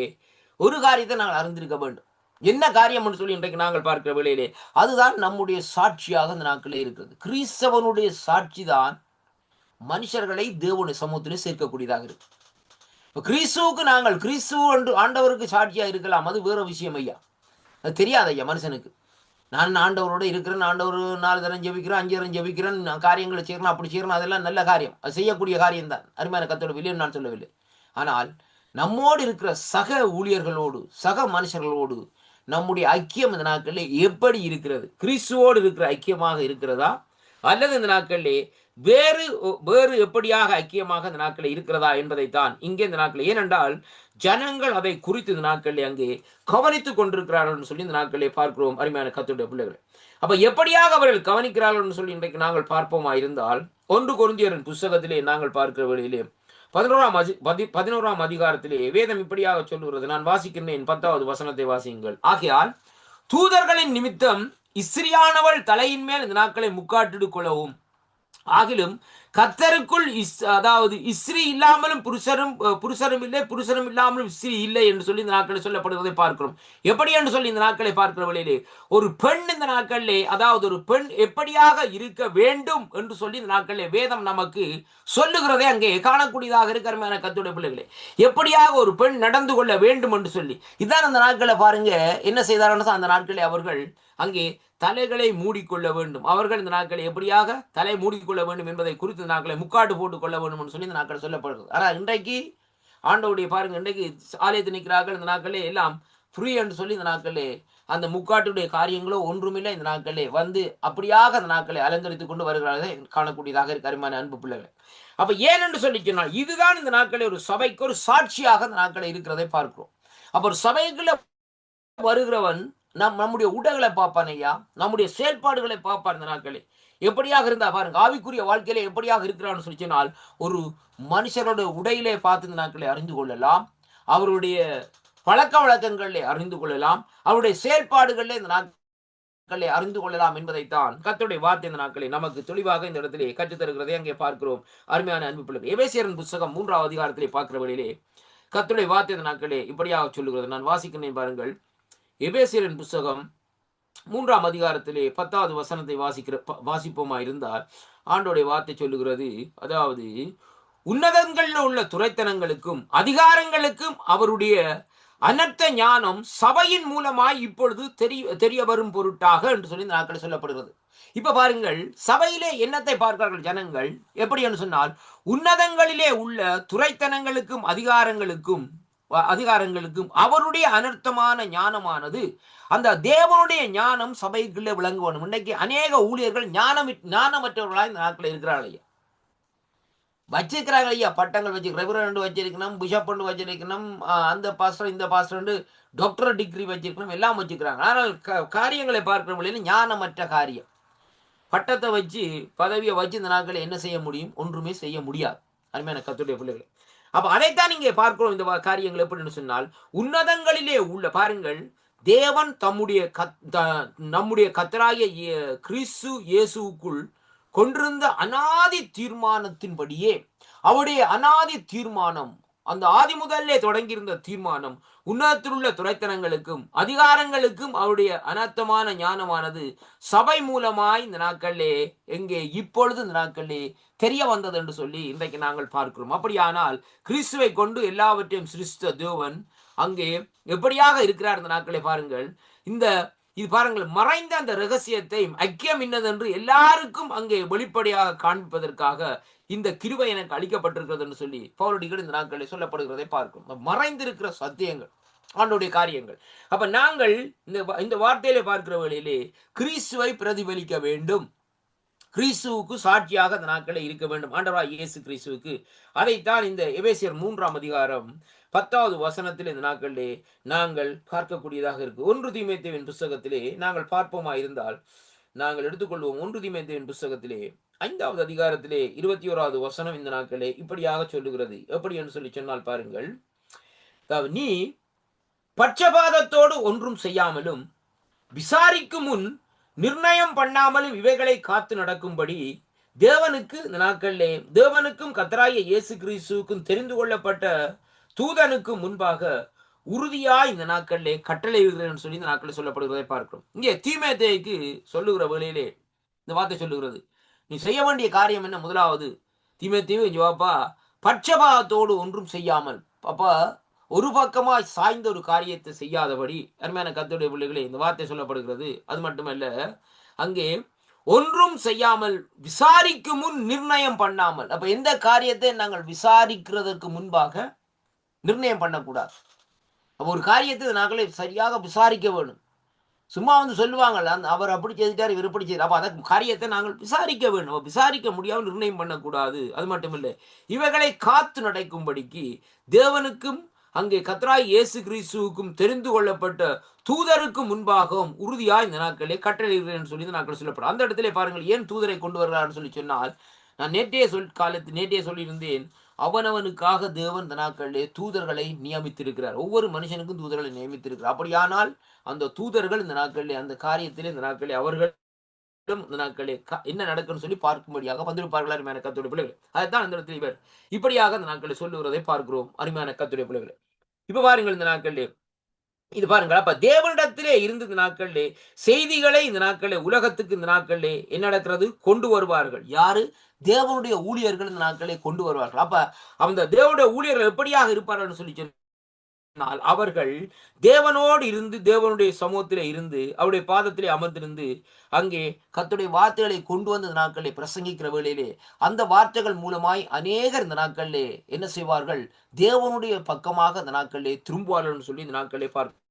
ஒரு காரியத்தை நாங்கள் அறிந்திருக்க வேண்டும். என்ன காரியம் என்று சொல்லி இன்றைக்கு நாங்கள் பார்க்கிற வேளையிலே அதுதான் நம்முடைய சாட்சியாக இந்த நாட்களே இருக்கிறது. கிறிஸ்தவனுடைய சாட்சி தான் மனுஷர்களை தேவனுடைய சமூகத்திலே சேர்க்கக்கூடியதாக இருக்கு. கிறிஸ்துவுக்கு நாங்கள் கிறிஸ்துவ என்று ஆண்டவருக்கு சாட்சியா இருக்கலாம், அது வேற விஷயம் ஐயா. அது தெரியாது ஐயா மனுஷனுக்கு. நான் ஆண்டவரோட இருக்கிறேன், ஆண்டவர் 4 தரம் ஜெபிக்கிறேன், 5 தரம் ஜெபிக்கிறேன், காரியங்களை செய்யணும், அப்படி செய்யணும், அதெல்லாம் நல்ல காரியம், அது செய்யக்கூடிய காரியம் தான், அருமையான கர்த்தரோட வில்லைன்னு நான் சொல்லவில்லை. ஆனால் நம்மோடு இருக்கிற சக ஊழியர்களோடு, சக மனுஷர்களோடு நம்முடைய ஐக்கியம் இந்த நாட்களில் எப்படி இருக்கிறது? கிறிஸ்துவோடு இருக்கிற ஐக்கியமாக இருக்கிறதா, அல்லது இந்த நாட்களிலே வேறு எப்படியாக ஐக்கியமாக இந்த நாட்களில் இருக்கிறதா என்பதைத்தான் இங்கே இந்த நாட்களில், ஏனென்றால் ஜனங்கள் அதை குறித்து இந்த நாட்களில் அங்கே கவனித்துக் கொண்டிருக்கிறார்கள் சொல்லி இந்த நாட்களிலே பார்க்கிறோம் அருமையான கர்த்தருடைய பிள்ளைகளை. அப்ப எப்படியாக அவர்கள் கவனிக்கிறார்கள் சொல்லி இன்றைக்கு நாங்கள் பார்ப்போமா இருந்தால், 1 கொரிந்தியரின் புஸ்தகத்திலே நாங்கள் பார்க்கிற வேளையிலே 11ஆம் அதிகாரத்திலே வேதம் இப்படியாக சொல்லுகிறது. நான் வாசிக்கிறேன், 10வது வசனத்தை வாசியுங்கள். ஆகையால் தூதர்களின் நிமித்தம் இஸ்ரியானவள் தலையின் மேல் இந்த நாட்களை முக்காட்டிடு கொள்ளவும், ஆகிலும் கர்த்தருக்குள் அதாவது இஸ்ரீ இல்லாமலும் புருஷரும் இல்லை, புருஷரும் இல்லாமலும் இஸ்ரீ இல்லை என்று சொல்லி இந்த நாட்களை சொல்லப்படுவதை பார்க்கிறோம். எப்படி என்று சொல்லி இந்த நாட்களை பார்க்கிற வழியிலே ஒரு பெண் இந்த நாட்களிலே, அதாவது ஒரு பெண் எப்படியாக இருக்க வேண்டும் என்று சொல்லி இந்த நாட்களிலே வேதம் நமக்கு சொல்லுகிறதை அங்கே காணக்கூடியதாக இருக்கிற கர்த்தருடைய பிள்ளைகளே, எப்படியாக ஒரு பெண் நடந்து கொள்ள வேண்டும் என்று சொல்லி இதான் அந்த நாட்களை பாருங்க என்ன செய்தார்கள். அந்த நாட்களை அவர்கள் அங்கே தலைகளை மூடிக்கொள்ள வேண்டும். அவர்கள் இந்த நாட்களை எப்படியாக தலை மூடிக்கொள்ள வேண்டும் என்பதை குறித்து இந்த நாட்களை முக்காட்டு போட்டுக் கொள்ள வேண்டும் என்று சொல்லி இந்த நாட்கள் சொல்லப்படுகிறது. ஆனால் இன்றைக்கு ஆண்டவருடைய பாருங்க, இன்றைக்கு ஆலயத்தில் நிற்கிறார்கள், இந்த நாட்களே எல்லாம் ஃப்ரீ என்று சொல்லி இந்த நாட்களே அந்த முக்காட்டுடைய காரியங்களோ ஒன்றுமில்லை. இந்த நாட்களே வந்து அப்படியாக அந்த நாட்களை அலங்கரித்துக் கொண்டு வருகிறார்கள் காணக்கூடியதாக இருக்க அருமையான அன்பு பிள்ளைகள். அப்ப ஏன் என்று சொல்லி சொன்னால் இதுதான் இந்த நாட்களில் ஒரு சபைக்கு ஒரு சாட்சியாக இந்த நாட்களில் இருக்கிறதை பார்க்கிறோம். அப்ப ஒரு சபைக்குள்ள வருகிறவன் நம்முடைய உடைகளை பார்ப்பான் ஐயா, நம்முடைய செயல்பாடுகளை பார்ப்பான். இந்த நாட்களில் எப்படியாக இருந்தா பாருங்க, ஆவிக்குரிய வாழ்க்கையில எப்படியாக இருக்கிறான்னு சொல்லி சொன்னால் ஒரு மனுஷரோட உடையிலே பார்த்து இந்த நாட்களை அறிந்து கொள்ளலாம், அவருடைய பழக்க வழக்கங்களிலே அறிந்து கொள்ளலாம், அவருடைய செயல்பாடுகளிலே இந்த நாட்களை அறிந்து கொள்ளலாம் என்பதைத்தான் கர்த்தருடைய வார்த்தை இந்த நாட்களை நமக்கு தெளிவாக இந்த இடத்திலே கற்றுத்தருகிறதை அங்கே பார்க்கிறோம். அருமையான அன்பு பிள்ளைகள், எபேசியரின் புத்தகம் 3ஆம் அதிகாரத்திலே பார்க்கிற வழியிலே கர்த்தருடைய வார்த்தை இந்த நாட்களே இப்படியாக சொல்லுகிறது. நான் வாசிக்கிறேன் பாருங்கள். எபேசியரின் புத்தகம் 3ஆம் அதிகாரத்திலே 10வது வசனத்தை வாசிப்போமா இருந்தால் ஆண்டோடைய வார்த்தை சொல்லுகிறது, அதாவது உன்னதங்களில் உள்ள துரைத்தனங்களுக்கும் அதிகாரங்களுக்கும் அவருடைய அனர்த்த ஞானம் சபையின் மூலமாய் இப்பொழுது தெரிய வரும் பொருட்டாக என்று சொல்லி இந்த நாட்கள் சொல்லப்படுகிறது. இப்ப பாருங்கள், சபையிலே என்னத்தை பார்க்கிறார்கள் ஜனங்கள் எப்படி என்று சொன்னால், உன்னதங்களிலே உள்ள துரைத்தனங்களுக்கும் அதிகாரங்களுக்கும் அவருடைய அனர்த்தமான ஞானமானது, அந்த தேவனுடைய ஞானம் சபைக்குள்ளே விளங்குவணும். இன்னைக்கு அநேக ஊழியர்கள் ஞானமற்றவர்களாக இந்த நாட்களில் இருக்கிறார்கள். வச்சிருக்கிறாங்க ஐயா, பட்டங்கள் வச்சு ரெவரண்ட் வச்சிருக்கணும், பிஷப் வச்சிருக்கணும், அந்த பாஸ்டர் இந்த பாஸ்டர் டாக்டர் டிகிரி வச்சிருக்கணும், எல்லாம் வச்சுக்கிறாங்க. ஆனால் காரியங்களை பார்க்கிற வழியில் ஞானமற்ற காரியம். பட்டத்தை வச்சு பதவியை வச்சு இந்த நாட்களில் என்ன செய்ய முடியும்? ஒன்றுமே செய்ய முடியாது. அருமையான கர்த்தருடைய பிள்ளைகள், அப்ப அதைத்தான் இங்கே பார்க்கிறோம். இந்த காரியங்கள் எப்படின்னு சொன்னால், உன்னதங்களிலே உள்ள பாருங்கள், தேவன் நம்முடைய கர்த்தராகிய கிறிஸ்து இயேசுவுக்குள் கொண்டிருந்த அனாதி தீர்மானத்தின்படியே, அவருடைய அனாதி தீர்மானம், அந்த ஆதி முதல்லே தொடங்கியிருந்த தீர்மானம், உன்னதத்தில் உள்ள துரைத்தனங்களுக்கும் அதிகாரங்களுக்கும் அவருடைய அனர்த்தமான ஞானமானது சபை மூலமாய் இந்த நாட்களிலே இப்பொழுது இந்த நாட்களிலே தெரிய வந்தது என்று சொல்லி இன்றைக்கு நாங்கள் பார்க்கிறோம். அப்படியானால் கிறிஸ்துவை கொண்டு எல்லாவற்றையும் சிருஷ்ட தேவன் அங்கே எப்படியாக இருக்கிறார் இந்த நாட்களை பாருங்கள். இது பாருங்கள், மறைந்த அந்த ரகசியத்தை ஐக்கியம் இன்னதென்று எல்லாருக்கும் அங்கே வெளிப்படையாக காண்பிப்பதற்காக இந்த கிருபை எனக்கு அளிக்கப்பட்டிருக்கிறது என்று சொல்லி பவுலடிகள் இந்த நாட்களில் சொல்லப்படுகிறதை பார்க்கும். மறைந்திருக்கிற சத்தியங்கள், ஆண்டோடைய காரியங்கள். அப்ப நாங்கள் இந்த வார்த்தையிலே பார்க்கிற வேளையிலே கிறிஸ்துவை பிரதிபலிக்க வேண்டும், கிறிஸ்துவுக்கு சாட்சியாக அந்த நாட்களில் இருக்க வேண்டும், ஆண்டவராகிய இயேசு கிறிஸ்துவுக்கு. அதைத்தான் இந்த எபேசியர் 3ஆம் அதிகாரம் 10வது வசனத்தில் இந்த நாட்களிலே நாங்கள் பார்க்கக்கூடியதாக இருக்கு. 1 தீமோத்தேயுவின் புஸ்தகத்திலே நாங்கள் பார்ப்போமா இருந்தால் நாங்கள் எடுத்துக்கொள்வோம். 1 தீமோத்தேயுவின் புஸ்தகத்திலே 5வது அதிகாரத்திலே 21வது வசனம் இந்த நாட்களே இப்படியாக சொல்லுகிறது. எப்படி என்று சொல்லி சொன்னால் பாருங்கள், நீ பட்சபாதத்தோடு ஒன்றும் செய்யாமலும் விசாரிக்கும் முன் நிர்ணயம் பண்ணாமலும் இவைகளை காத்து நடக்கும்படி தேவனுக்கு இந்த நாட்களிலே தேவனுக்கும் கர்த்தராகிய இயேசு கிறிஸ்துவுக்கும் தெரிந்து கொள்ளப்பட்ட தூதனுக்கு முன்பாக உறுதியாய் இந்த நாட்களிலே கட்டளையிடுகிறேன் சொல்லி இந்த நாட்களில் சொல்லப்படுகிறதை பார்க்கிறோம். இங்கே தீமோத்தேயுக்கு சொல்லுகிற வேளையிலே இந்த வார்த்தை சொல்லுகிறது, நீ செய்ய வேண்டிய காரியம் என்ன? முதலாவது தீமோத்தேயு ஜவாப்பா, பட்சபாதத்தோடு ஒன்றும் செய்யாமல், அப்ப ஒரு பக்கமாய் சாய்ந்த ஒரு காரியத்தை செய்யாதபடி. அருமையான கர்த்தருடைய பிள்ளைகளே, இந்த வார்த்தை சொல்லப்படுகிறது. அது மட்டுமல்ல, அங்கே ஒன்றும் செய்யாமல் விசாரிக்கும் முன் நிர்ணயம் பண்ணாமல். அப்ப எந்த காரியத்தை நாங்கள் விசாரிக்கிறதுக்கு முன்பாக நிர்ணயம் பண்ணக்கூடாது. அப்போ ஒரு காரியத்தை நாங்களே சரியாக விசாரிக்க வேணும். சும்மா சொல்லுவாங்கல்ல, அவர் அப்படி செய்துட்டார், இவர் இப்படி செய்தார். அப்போ அந்த காரியத்தை நாங்கள் விசாரிக்க வேண்டும். விசாரிக்க முடியாமல் நிர்ணயம் பண்ணக்கூடாது. அது மட்டுமில்லை, இவைகளை காத்து நடக்கும்படிக்கு தேவனுக்கும் அங்கே கர்த்தராகிய இயேசு கிறிஸ்துவுக்கும் தெரிந்து கொள்ளப்பட்ட தூதருக்கு முன்பாகவும் உறுதியாய் இந்த நாட்களே கட்டளையிடுகிறேன் சொல்லி இந்த நாட்கள் சொல்லப்படும். அந்த இடத்துல பாருங்கள், ஏன் தூதரை கொண்டு வருகிறார்னு சொல்லி சொன்னால், நான் நேற்றைய சொல்லியிருந்தேன், அவனவனுக்காக தேவன் இந்த நாட்களிலே தூதர்களை நியமித்திருக்கிறார். ஒவ்வொரு மனுஷனுக்கும் தூதர்களை நியமித்திருக்கிறார். அப்படியானால் அந்த தூதர்கள் இந்த நாட்களிலே அந்த காரியத்திலே இந்த நாட்களிலே அவர்களும் இந்த நாட்களிலே என்ன நடக்குன்னு சொல்லி பார்க்கும்படியாக வந்திருப்பார்கள். அருமையான கர்த்தருடைய பிள்ளைகள், அதைத்தான் இந்த இடத்துல இவர் இப்படியாக இந்த நாட்களில் சொல்லுகிறதை பார்க்கிறோம். அருமையான கர்த்தருடைய பிள்ளைகளை, இப்ப பாருங்கள், இந்த நாட்களிலே இது பாருங்கள், அப்ப தேவனிடத்திலே இருந்து இந்த நாட்களிலே செய்திகளை இந்த நாட்களிலே உலகத்துக்கு இந்த நாட்களிலே என்ன நடக்கிறது கொண்டு வருவார்கள். யாரு? தேவனுடைய ஊழியர்கள் இந்த நாட்களை கொண்டு வருவார்கள். அப்ப அந்த தேவனுடைய ஊழியர்கள் எப்படியாக இருப்பார்கள் சொல்லி சொன்னால், அவர்கள் தேவனோடு இருந்து தேவனுடைய சமூகத்திலே இருந்து அவருடைய பாதத்திலே அமர்ந்திருந்து அங்கே கர்த்தருடைய வார்த்தைகளை கொண்டு வந்த நாட்களை பிரசங்கிக்கிற வேளையிலே அந்த வார்த்தைகள் மூலமாய் அநேகர் இந்த நாட்களிலே என்ன செய்வார்கள்? தேவனுடைய பக்கமாக இந்த நாட்களிலே திரும்புவார்கள் சொல்லி இந்த நாட்களிலே பார்க்க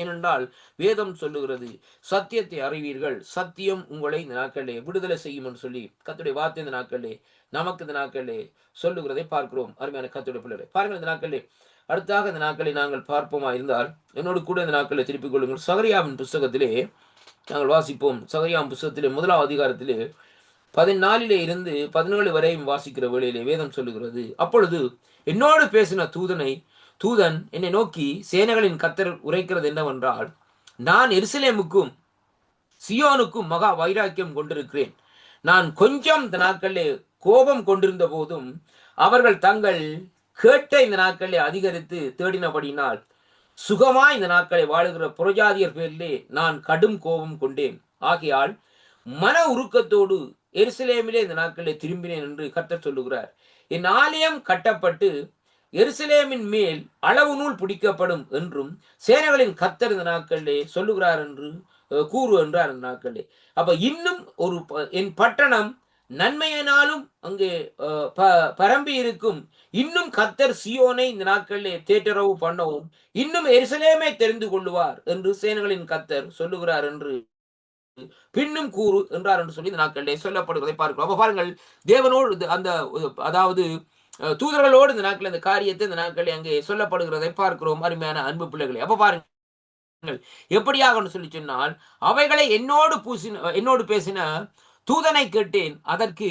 ஏனென்றால் வேதம் சொல்லுகிறது, சத்தியத்தை அறிவீர்கள், சத்தியம் உங்களை இந்த நாட்களிலே விடுதலை செய்யும் என்று சொல்லி கர்த்தருடைய வார்த்தை இந்த நாட்களிலே நமக்கு இந்த நாட்களிலே சொல்லுகிறதை பார்க்கிறோம். அருமையான கர்த்தருடைய பிள்ளைகளை பாருங்கள். இந்த நாட்களிலே அடுத்தாக இந்த நாட்களை நாங்கள் பார்ப்போமா இருந்தால், என்னோடு கூட இந்த நாட்களை திருப்பிக் கொள்ளுங்கள். சகரியாவின் புஸ்தகத்திலே நாங்கள் வாசிப்போம். சகரியாவின் புஸ்தகத்திலே 1ஆம் அதிகாரத்திலே 14 இருந்து 17 வரையும் வாசிக்கிற வேளையிலே வேதம் சொல்லுகிறது, அப்பொழுது என்னோடு பேசின தூதன் என்னை நோக்கி, சேனைகளின் கர்த்தர் உரைக்கிறது என்னவென்றால், நான் எருசலேமுக்கும் சியோனுக்கும் மகா வைராக்கியம் கொண்டிருக்கிறேன். நான் கொஞ்சம் இந்த நாட்களிலே கோபம் கொண்டிருந்த போதும் அவர்கள் தங்கள் கேட்ட இந்த நாட்களிலே அதிகரித்து தேடினபடினால் சுகமாய் இந்த நாட்களை வாழுகிற புறஜாதியர் பேரிலே நான் கடும் கோபம் கொண்டேன். ஆகையால் மன உருக்கத்தோடு எருசலேமிலே இந்த நாட்களிலே திரும்பினேன் என்று கர்த்தர் சொல்லுகிறார். என் ஆலயம் கட்டப்பட்டு எருசலேமின் மேல் அளவு நூல் பிடிக்கப்படும் என்றும் சேனைகளின் கர்த்தர் இந்த நாட்களிலே சொல்லுகிறார் என்று கூறு என்றார் இந்த நாட்களிலே. அப்ப இன்னும் என் பட்டணம் நன்மையினாலும் அங்கே பரம்பி இருக்கும். இன்னும் கர்த்தர் சியோனை இந்த நாட்களிலே தேற்றரவு பண்ணவும் இன்னும் எருசலேமை தெரிந்து கொள்ளுவார் என்று சேனைகளின் கர்த்தர் சொல்லுகிறார் என்று பின்னும் கூறு என்றார் என்று சொல்லி இந்த நாட்களிலே சொல்லப்படுவதை பார்க்கிறோம். அப்ப பாருங்கள், தேவனோடு அந்த அதாவது தூதர்களோடு இந்த நாட்கள் இந்த காரியத்தை இந்த நாட்களில் அங்கே சொல்லப்படுகிறதை பார்க்கிறோம். அருமையான அன்பு பிள்ளைகளை, அப்ப பாருங்கள் எப்படியாக சொல்லி சொன்னால், அவைகளை என்னோடு பேசின தூதனை கேட்டேன். அதற்கு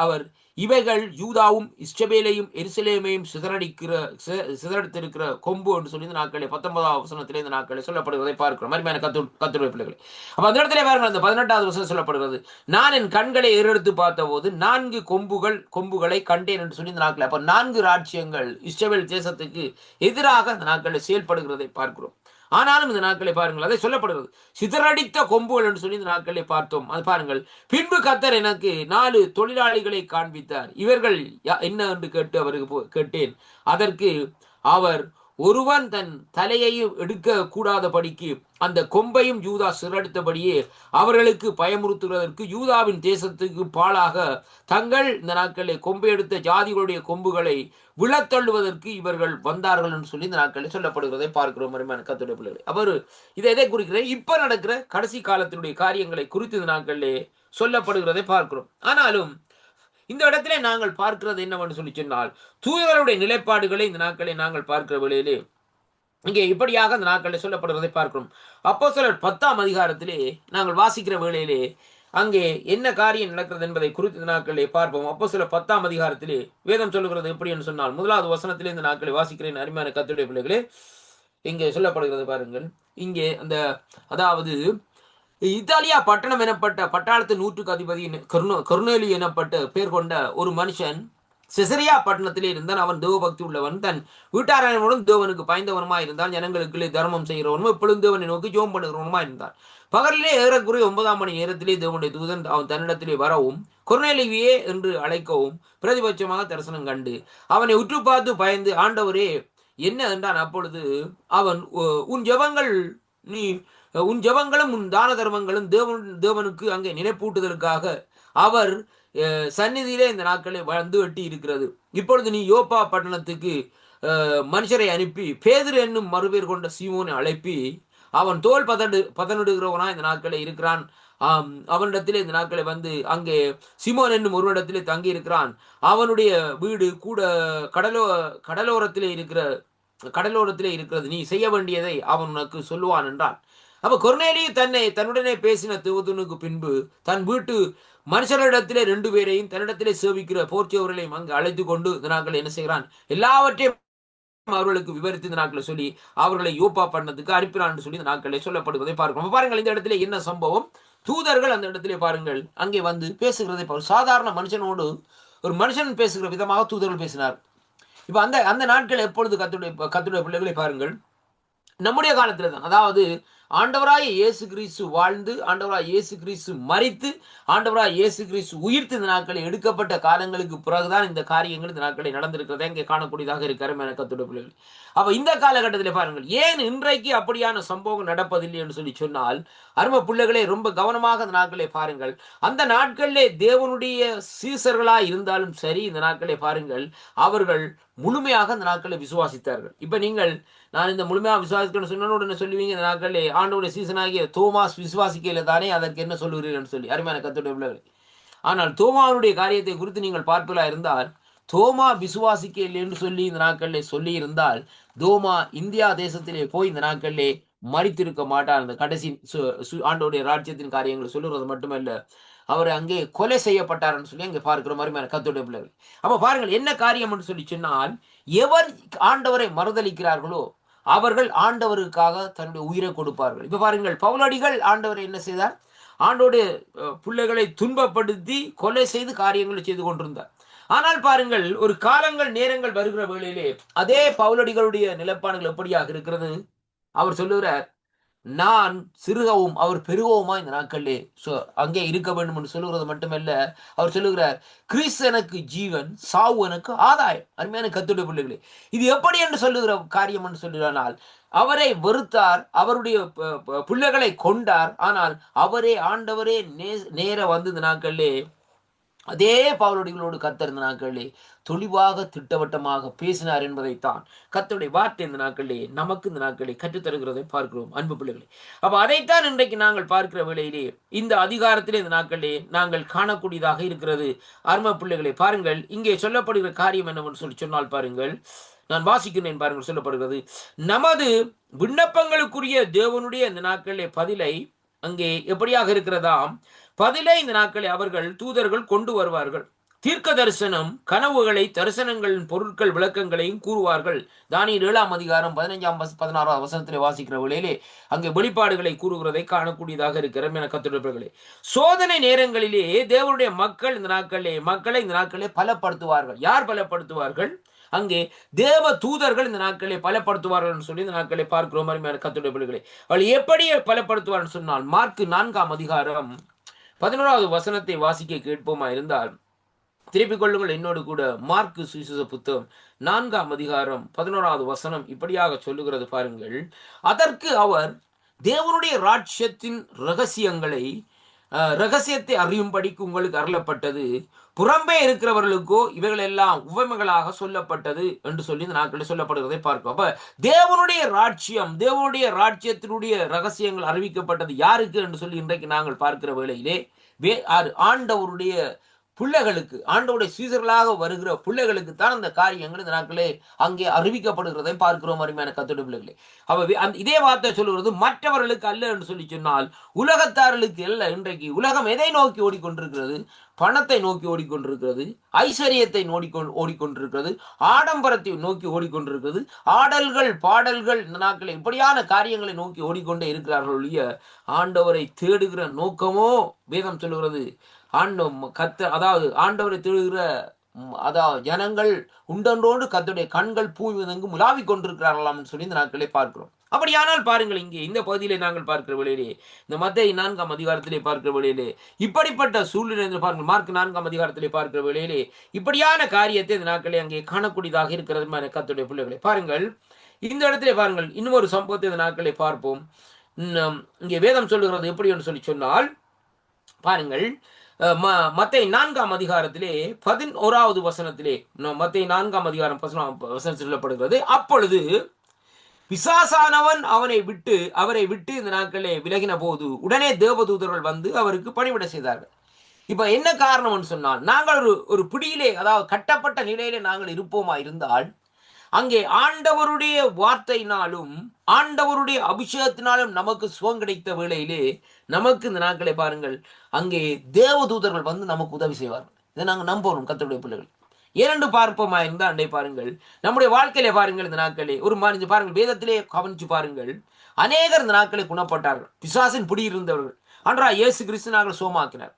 அவர் இவைகள் யூதாவும் இஸ்ரவேலையும் எருசலேமையும் சிதறடித்திருக்கிற கொம்பு என்று சொல்லி இந்த நாட்களே 19ஆம் வசனத்திலே இந்த நாட்களே சொல்லப்படுவதை பார்க்கிறோம். அருமையான கர்த்தருடைய பிள்ளைகளை, அப்ப அந்த இடத்துல பாருங்கள், அந்த 18ஆவது வசனம் சொல்லப்படுகிறது, நான் என் கண்களை ஏறெடுத்து பார்த்த போது 4 கொம்புகளை கண்டேன் என்று சொல்லி இந்த நாட்களே. அப்ப 4 ராஜ்யங்கள் இஸ்ரவேல் தேசத்துக்கு எதிராக அந்த நாட்களில் செயல்படுகிறதை பார்க்கிறோம். ஆனாலும் இந்த நாட்களை பாருங்கள், அதை சொல்லப்படுகிறது சிதறடித்த கொம்புகள் என்று சொல்லி இந்த நாட்களை பார்த்தோம். அது பாருங்கள், பின்பு கர்த்தர் எனக்கு 4 தொழிலாளிகளை காண்பித்தார். இவர்கள் என்ன என்று கேட்டேன். அதற்கு அவர், ஒருவன் தன் தலையையும் எடுக்க கூடாதபடிக்கு அந்த கொம்பையும் யூதா சிறடித்தபடியே அவர்களுக்கு பயமுறுத்துவதற்கு யூதாவின் தேசத்துக்கு பாலாக தங்கள் இந்த நாட்களில் கொம்பை எடுத்த ஜாதிகளுடைய கொம்புகளை விழத்தள்ளுவதற்கு இவர்கள் வந்தார்கள் என்று சொல்லி இந்த நாட்களில் சொல்லப்படுகிறதை பார்க்கிறோம். அருமையான கர்த்தருடைய பிள்ளைகளை, அவர் இதை எதை குறிக்கிற இப்ப நடக்கிற கடைசி காலத்தினுடைய காரியங்களை குறித்து இந்த நாட்களிலே சொல்லப்படுகிறதை பார்க்கிறோம். ஆனாலும் இந்த இடத்திலே நாங்கள் பார்க்கிறது என்னவென்று சொல்லி சொன்னால், தூதர்களுடைய நிலைப்பாடுகளை இந்த நாட்களை நாங்கள் பார்க்கிற வேளையிலே இங்கே இப்படியாக அந்த நாட்களில் சொல்லப்படுவதை பார்க்கிறோம். அப்போஸ்தலர் 10ஆம் அதிகாரத்திலே நாங்கள் வாசிக்கிற வேளையிலே அங்கே என்ன காரியம் நடக்கிறது என்பதை குறித்து நாட்களிலே பார்ப்போம். அப்போஸ்தலர் 10ஆம் அதிகாரத்திலே வேதம் சொல்லுகிறது எப்படி என்று சொன்னால், 1வது வசனத்திலே இந்த நாட்களை வாசிக்கிறேன். அருமையான கர்த்தருடைய பிள்ளைகளே, இங்கே சொல்லப்படுகிறது பாருங்கள். இங்கே அந்த அதாவது இத்தாலியா பட்டணம் எனப்பட்ட பட்டாளத்து 100க்கு அதிபதி கொர்நேலி எனப்பட்ட பேர் கொண்ட ஒரு மனுஷன் செசரியா பட்டணத்திலே இருந்தான். அவன் தேவபக்தி உள்ளவன், தன் வீட்டாரனுடன் தேவனுக்கு பயந்தவனுமா இருந்தான். ஜனங்களுக்குள்ளே தர்மம் செய்கிறவனும் எப்பொழுதும் தேவனை நோக்கி ஜெபம் பண்ணுகிறவனுமா இருந்தான். பகலிலே ஏறக்குறைய 9ஆம் மணி நேரத்திலே தேவனுடைய தூதன் அவன் தன்னிடத்திலே வரவும் கொர்நேலியே என்று அழைக்கவும் பிரதிபட்சமாக தரிசனம் கண்டு அவனை உற்று பார்த்து பயந்து, ஆண்டவரே என்ன என்றான். அப்பொழுது அவன், உன் ஜெபங்களும் உன் தான தர்மங்களும் தேவனுக்கு அங்கே நினைப்பூட்டுதலுக்காக அவர் சந்நிதியிலே இந்த நாட்களை வந்து வெட்டி இருக்கிறது. இப்பொழுது நீ யோப்பா பட்டணத்துக்கு மனுஷரை அனுப்பி பேதுரு என்னும் மறுபேர் கொண்ட சீமோனை அழைப்பி, அவன் தோல் பதனிடுகிறவனா இந்த நாட்களை இருக்கிறான். அவனிடத்திலே இந்த நாட்களை வந்து அங்கே சிமோன் என்னும் ஒருவனிடத்திலே தங்கி இருக்கிறான். அவனுடைய வீடு கூட கடலோரத்திலே இருக்கிறது. நீ செய்ய வேண்டியதை அவன் உனக்கு சொல்லுவான் என்றான். அப்ப கொர்நேலி தன்னுடனே பேசின தூதனுக்கு பின்பு தன் வீட்டு மனுஷரிடத்திலே 2 பேரையும் தன்னிடத்திலே சேவிக்கிற போர்ச்சவர்களையும் அங்கு அழைத்து கொண்டு இந்த நாட்கள் என்ன செய்கிறான், எல்லாவற்றையும் அவர்களுக்கு விவரித்து இந்த நாட்களை சொல்லி அவர்களை யோப்பா பட்டணத்துக்கு அனுப்பினான் என்று சொல்லி இந்த நாட்களை சொல்லப்படுவதை பார்க்கிறோம். பாருங்கள், இந்த இடத்துல என்ன சம்பவம், தூதர்கள் அந்த இடத்திலே பாருங்கள் அங்கே வந்து பேசுகிறதை சாதாரண மனுஷனோடு ஒரு மனுஷன் பேசுகிற விதமாக தூதர்கள் பேசினார். இப்ப அந்த நாட்கள் எப்பொழுது கர்த்தருடைய பிள்ளைகளை பாருங்கள், நம்முடைய காலத்துல தான், அதாவது ஆண்டவராய் இயேசு கிறிஸ்து வாழ்ந்து, ஆண்டவராய் இயேசு கிறிஸ்து மரித்து, ஆண்டவராய் இயேசு கிறிஸ்து உயிர்த்து இந்த நாட்களில் எடுக்கப்பட்ட காலங்களுக்கு பிறகுதான் இந்த காரியங்கள் இந்த நாட்களில் நடந்திருக்கிறதா இங்கே காணக்கூடியதாக இருக்கிற கர்த்தருடைய பிள்ளைகள். அப்ப இந்த காலகட்டத்தில் பாருங்கள், ஏன் இன்றைக்கு அப்படியான சம்பவம் நடப்பதில்லை என்று சொல்லி சொன்னால், அருமை பிள்ளைகளே ரொம்ப கவனமாக இந்த நாட்களை பாருங்கள். அந்த நாட்களிலே தேவனுடைய சீசர்களாய் இருந்தாலும் சரி, இந்த நாட்களை பாருங்கள், அவர்கள் முழுமையாக அந்த நாட்களை விசுவாசித்தார்கள். இப்ப நீங்கள் நான் இந்த முழுமையாக விசுவாசிக்கணும்னு சொன்ன உடனே சொல்லுவீங்க, இந்த நாட்களிலே ஆண்டவருடைய சீசனாகிய தோமாஸ் விசுவாசிக்கல தானே, அதற்கு என்ன சொல்லுகிறீர்கள் சொல்லி. அருமையான கர்த்தருடைய பிள்ளைகளே, ஆனால் தோமாவுடைய காரியத்தை குறித்து நீங்கள் பார்ப்பதா இருந்தால், தோமா விசுவாசிக்க இல்லை என்று சொல்லி இந்த நாட்களிலே சொல்லி இருந்தால், தோமா இந்தியா தேசத்திலே போய் இந்த நாட்களிலே மறித்திருக்க மாட்டார். அந்த கடைசி ஆண்டோடைய ராஜ்யத்தின் காரியங்களை சொல்லுறது மட்டுமல்ல, அவர் அங்கே கொலை செய்யப்பட்டார்னு சொல்லி அங்கே பார்க்கிற மாதிரி கர்த்தருடைய பிள்ளைகள். அப்ப பாருங்கள், என்ன காரியம் என்று சொல்லி சொன்னால், எவர் ஆண்டவரை மறுதலிக்கிறார்களோ அவர்கள் ஆண்டவருக்காக தன்னுடைய உயிரை கொடுப்பார்கள். இப்ப பாருங்கள், பவுலடிகள் ஆண்டவரை என்ன செய்தார்? ஆண்டோடைய பிள்ளைகளை துன்பப்படுத்தி கொலை செய்து காரியங்களை செய்து கொண்டிருந்தார். ஆனால் பாருங்கள், ஒரு காலங்கள் நேரங்கள் வருகிற வேளையிலே அதே பவுலடிகளுடைய நிலைப்பாடுகள் எப்படியாக இருக்கிறது? அவர் சொல்லுகிறார், நான் சிறுகவும் அவர் பெருகவுமா இந்த நாட்களிலே அங்கே இருக்க வேண்டும் என்று சொல்லுகிறது மட்டுமல்ல, அவர் சொல்லுகிறார், கிறிஸ்து எனக்கு ஜீவன், சாவு எனக்கு ஆதாயம். அருமையான கர்த்தருடைய பிள்ளைகளே, இது எப்படி என்று சொல்லுகிற காரியம் என்று சொல்லுகிறானால், அவரை வெறுத்தார், அவருடைய பிள்ளைகளை கொண்டார். ஆனால் அவரே ஆண்டவரே நேர வந்து இந்த நாட்களிலே அதே பவுலடிகளோடு கர்த்தர் இந்த நாட்களிலே தெளிவாக திட்டவட்டமாக பேசினார் என்பதைத்தான் கர்த்தருடைய வார்த்தை இந்த நாட்களிலே நமக்கு இந்த நாட்களிலே கற்றுத்தருகிறதை பார்க்கிறோம் அன்பு பிள்ளைகளே. அப்ப அதைத்தான் இன்றைக்கு நாங்கள் பார்க்கிற வேளையிலே இந்த அதிகாரத்திலே இந்த நாட்களிலே நாங்கள் காணக்கூடியதாக இருக்கிறது. அருமை பிள்ளைகளே, பாருங்கள், இங்கே சொல்லப்படுகிற காரியம் என்னவென்று சொல்லி சொன்னால் பாருங்கள், நான் வாசிக்கிறேன் பாருங்கள், சொல்லப்படுகிறது, நமது விண்ணப்பங்களுக்குரிய தேவனுடைய இந்த நாட்களிலே பதிலை அங்கே எப்படியாக இருக்கிறதாம், பதிலை இந்த நாட்களை அவர்கள் தூதர்கள் கொண்டு வருவார்கள். தீர்க்க தரிசனம், கனவுகளை, தரிசனங்களின் பொருட்கள் விளக்கங்களையும் கூறுவார்கள். தானியேல் 7ஆம் அதிகாரம் 15-16 வசனத்திலே வாசிக்கிற வேளையிலே அங்கே வெளிப்பாடுகளை கூறுகிறதை காணக்கூடியதாக இருக்கிற கர்த்தருடைய பிள்ளைகளே. சோதனை நேரங்களிலே தேவனுடைய மக்கள் இந்த நாட்களிலே மக்களை இந்த நாட்களிலே பலப்படுத்துவார்கள். யார் பலப்படுத்துவார்கள்? அங்கே தேவ தூதர்கள் இந்த நாட்களை பலப்படுத்துவார்கள் சொல்லி இந்த நாட்களை பார்க்கிறோம். கர்த்தருடைய பிள்ளைகளே, அவள் எப்படி பலப்படுத்துவார்கள் சொன்னால், மார்க் 4ஆம் அதிகாரம் 11வது வசனத்தை வாசிக்க கேட்போமா இருந்தால், திருப்பிக் கொள்ளுங்கள் என்னோடு கூட. மார்க் சுவிசேஷ புத்தகம் 4ஆம் அதிகாரம் 11வது வசனம் இப்படியாக சொல்லுகிறது பாருங்கள். அதற்கு அவர், தேவனுடைய ராஜ்யத்தின் ரகசியத்தை அறியும்படிக்கு உங்களுக்கு அருளப்பட்டது, புறம்பே இருக்கிறவர்களுக்கோ இவைகள் எல்லாம் உவமைகளாக சொல்லப்பட்டது என்று சொல்லி இந்த நாட்களில் சொல்லப்படுகிறதை பார்க்கும். அப்ப தேவனுடைய ராஜ்யத்தினுடைய ரகசியங்கள் அறிவிக்கப்பட்டது யாருக்கு என்று சொல்லி இன்றைக்கு நாங்கள் பார்க்கிற வேளையிலே ஆண்டவருடைய பிள்ளைகளுக்கு, ஆண்டவருடைய சீசர்களாக வருகிற பிள்ளைகளுக்கு தான் அந்த காரியங்கள் இந்த நாட்களே அங்கே அறிவிக்கப்படுகிறதை பார்க்கிறோம். அருமையான கர்த்தருடைய பிள்ளைகளே, இதே வார்த்தை சொல்லுகிறது மற்றவர்களுக்கு அல்ல என்று சொல்லி சொன்னால், உலகத்தார்களுக்கு அல்ல. இன்றைக்கு உலகம் எதை நோக்கி ஓடிக்கொண்டிருக்கிறது? பணத்தை நோக்கி ஓடிக்கொண்டிருக்கிறது, ஐஸ்வர்யத்தை ஓடிக்கொண்டிருக்கிறது, ஆடம்பரத்தை நோக்கி ஓடிக்கொண்டிருக்கிறது, ஆடல்கள் பாடல்கள் இந்த நாட்களை இப்படியான காரியங்களை நோக்கி ஓடிக்கொண்டே இருக்கிறார்கள் ஒழிய ஆண்டவரை தேடுகிற நோக்கமோ வேதம் சொல்லுகிறது அதாவது ஆண்டவரை தேடுகிற அதாவது ஜனங்கள் உண்டன்றோடு கர்த்தருடைய கண்கள் பூமிதெங்கு உலாவிக் கொண்டிருக்கிறார்களாம் சொல்லி இந்த நாட்களை பார்க்கிறோம். அப்படியானால் பாருங்கள், இங்கே இந்த பகுதியிலே நாங்கள் பார்க்கிற வேளையிலே, இந்த மத்தேயு 4ஆம் அதிகாரத்திலே பார்க்கிற வேளையிலே இப்படிப்பட்ட சூழ்நிலை பாருங்கள். மார்க் 4ஆம் அதிகாரத்திலே பார்க்கிற வேளையிலே இப்படியான காரியத்தை இந்த நாட்களே அங்கே காணக்கூடியதாக இருக்கிறது. கர்த்தருடைய பிள்ளைகளை பாருங்கள், இந்த இடத்திலே பாருங்கள், இன்னும் ஒரு சம்பவத்தை இந்த நாட்களை பார்ப்போம். இங்கே வேதம் சொல்லுகிறது எப்படி என்று சொல்லி சொன்னால் பாருங்கள், மத்தேயு 4ஆம் அதிகாரத்திலே 11வது வசனத்திலே, மத்தேயு 4ஆம் அதிகாரம் 11 வசனம் சொல்லப்படுகிறது, அப்பொழுது பிசாசானவன் அவரை விட்டு இந்த நாட்களே விலகின போது உடனே தேவதூதர்கள் வந்து அவருக்கு பணிவிடை செய்தார்கள். இப்ப என்ன காரணம்னு சொன்னால், நாங்கள் ஒரு பிடியிலே, அதாவது கட்டப்பட்ட நிலையிலே நாங்கள் இருப்போமா இருந்தால், அங்கே ஆண்டவருடைய வார்த்தையினாலும் ஆண்டவருடைய அபிஷேகத்தினாலும் நமக்கு சுகம் கிடைத்த வேளையிலே நமக்கு இந்த நாட்களை பாருங்கள், அங்கே தேவதூதர்கள் வந்து நமக்கு உதவி செய்வார்கள். இதை நாங்கள் நம்பணும் கர்த்தருடைய பிள்ளைகள். ஏனென்று பார்ப்போமா இருந்தால் அண்டை பாருங்கள், நம்முடைய வாழ்க்கையிலே பாருங்கள், இந்த நாட்களே ஒரு மாதிரி பாருங்கள், வேதத்திலே கவனிச்சு பாருங்கள், அநேகர் இந்த நாட்களை குணப்பட்டார்கள். பிசாசின் பிடி இருந்தவர்கள் அன்றா இயேசு கிறிஸ்து நாங்கள் சோமாக்கினார்.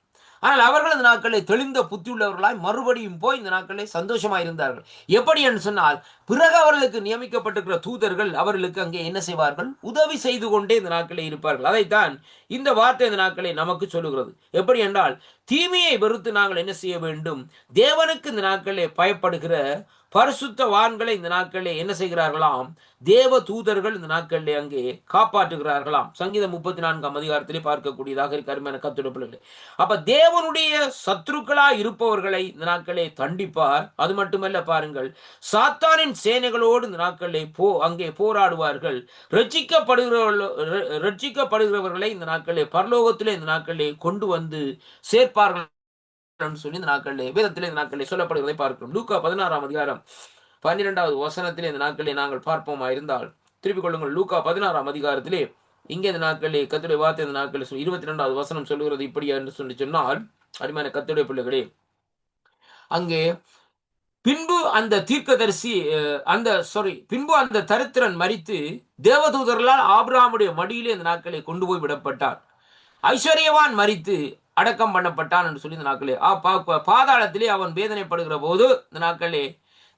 ஆனால் அவர்கள் இந்த நாட்களை தெளிந்த புத்தி உள்ளவர்களாய் மறுபடியும் போய் இந்த நாட்களை சந்தோஷமாக இருந்தார்கள். எப்படி என்று சொன்னால், பிறகு அவர்களுக்கு நியமிக்கப்பட்டிருக்கிற தூதர்கள் அவர்களுக்கு அங்கே என்ன செய்வார்கள்? உதவி செய்து கொண்டே இந்த நாட்களை இருப்பார்கள். அதைத்தான் இந்த வார்த்தை இந்த நாட்களை நமக்கு சொல்லுகிறது. எப்படி என்றால், தீமையை வெறுத்து நாங்கள் என்ன செய்ய வேண்டும்? தேவனுக்கு இந்த நாட்களே பயப்படுகிற பரிசுத்தவான்களை இந்த நாட்களிலே என்ன செய்கிறார்களாம்? தேவ தூதர்கள் இந்த நாட்களிலே அங்கே காப்பாற்றுகிறார்களாம். சங்கீதம் 34ஆம் அதிகாரத்திலே பார்க்கக்கூடியதாக இருக்கு அருமையான கர்த்தருடைய பிள்ளைகளே. அப்ப தேவனுடைய சத்துருக்களா இருப்பவர்களை இந்த நாட்களே தண்டிப்பார். அது மட்டுமல்ல, பாருங்கள், சாத்தானின் சேனைகளோடு இந்த நாட்களிலே அங்கே போராடுவார்கள். ரட்சிக்கப்படுகிறவர்களை இந்த நாட்களிலே பரலோகத்திலே இந்த நாட்களிலே கொண்டு வந்து சேர்ப்பார்கள் சொல்லி இந்த நாட்களிலே வேதத்திலே இந்த நாட்களிலே சொல்லப்படுவதை பார்க்கிறோம். லூக்கா 16ஆம் அதிகாரம் 12வது வசனத்திலே இந்த நாட்களிலே நாங்கள் பார்ப்போமா இருந்தால், திருப்பிக் கொள்ளுங்கள். லூக்கா 16ஆம் அதிகாரத்திலே இங்கே இந்த நாட்களிலே கர்த்தருடைய வார்த்தை இந்த நாட்களில் 22வது வசனம் சொல்லுகிறது இப்படி என்று சொல்லி சொன்னால், அருமையான கர்த்தருடைய பிள்ளைகளே, அங்கே பின்பு அந்த தீர்க்கதரிசி பின்பு அந்த தரித்திரன் மரித்து தேவதூதர்களால் ஆபிரகாமுடைய மடியிலே இந்த நாட்களை கொண்டு போய் விடப்பட்டார். ஐஸ்வர்யவான் மரித்து அடக்கம் பண்ணப்பட்டான் என்று சொல்லி இந்த நாட்களே பாதாளத்திலே அவன் வேதனைப்படுகிற போது இந்த நாட்களே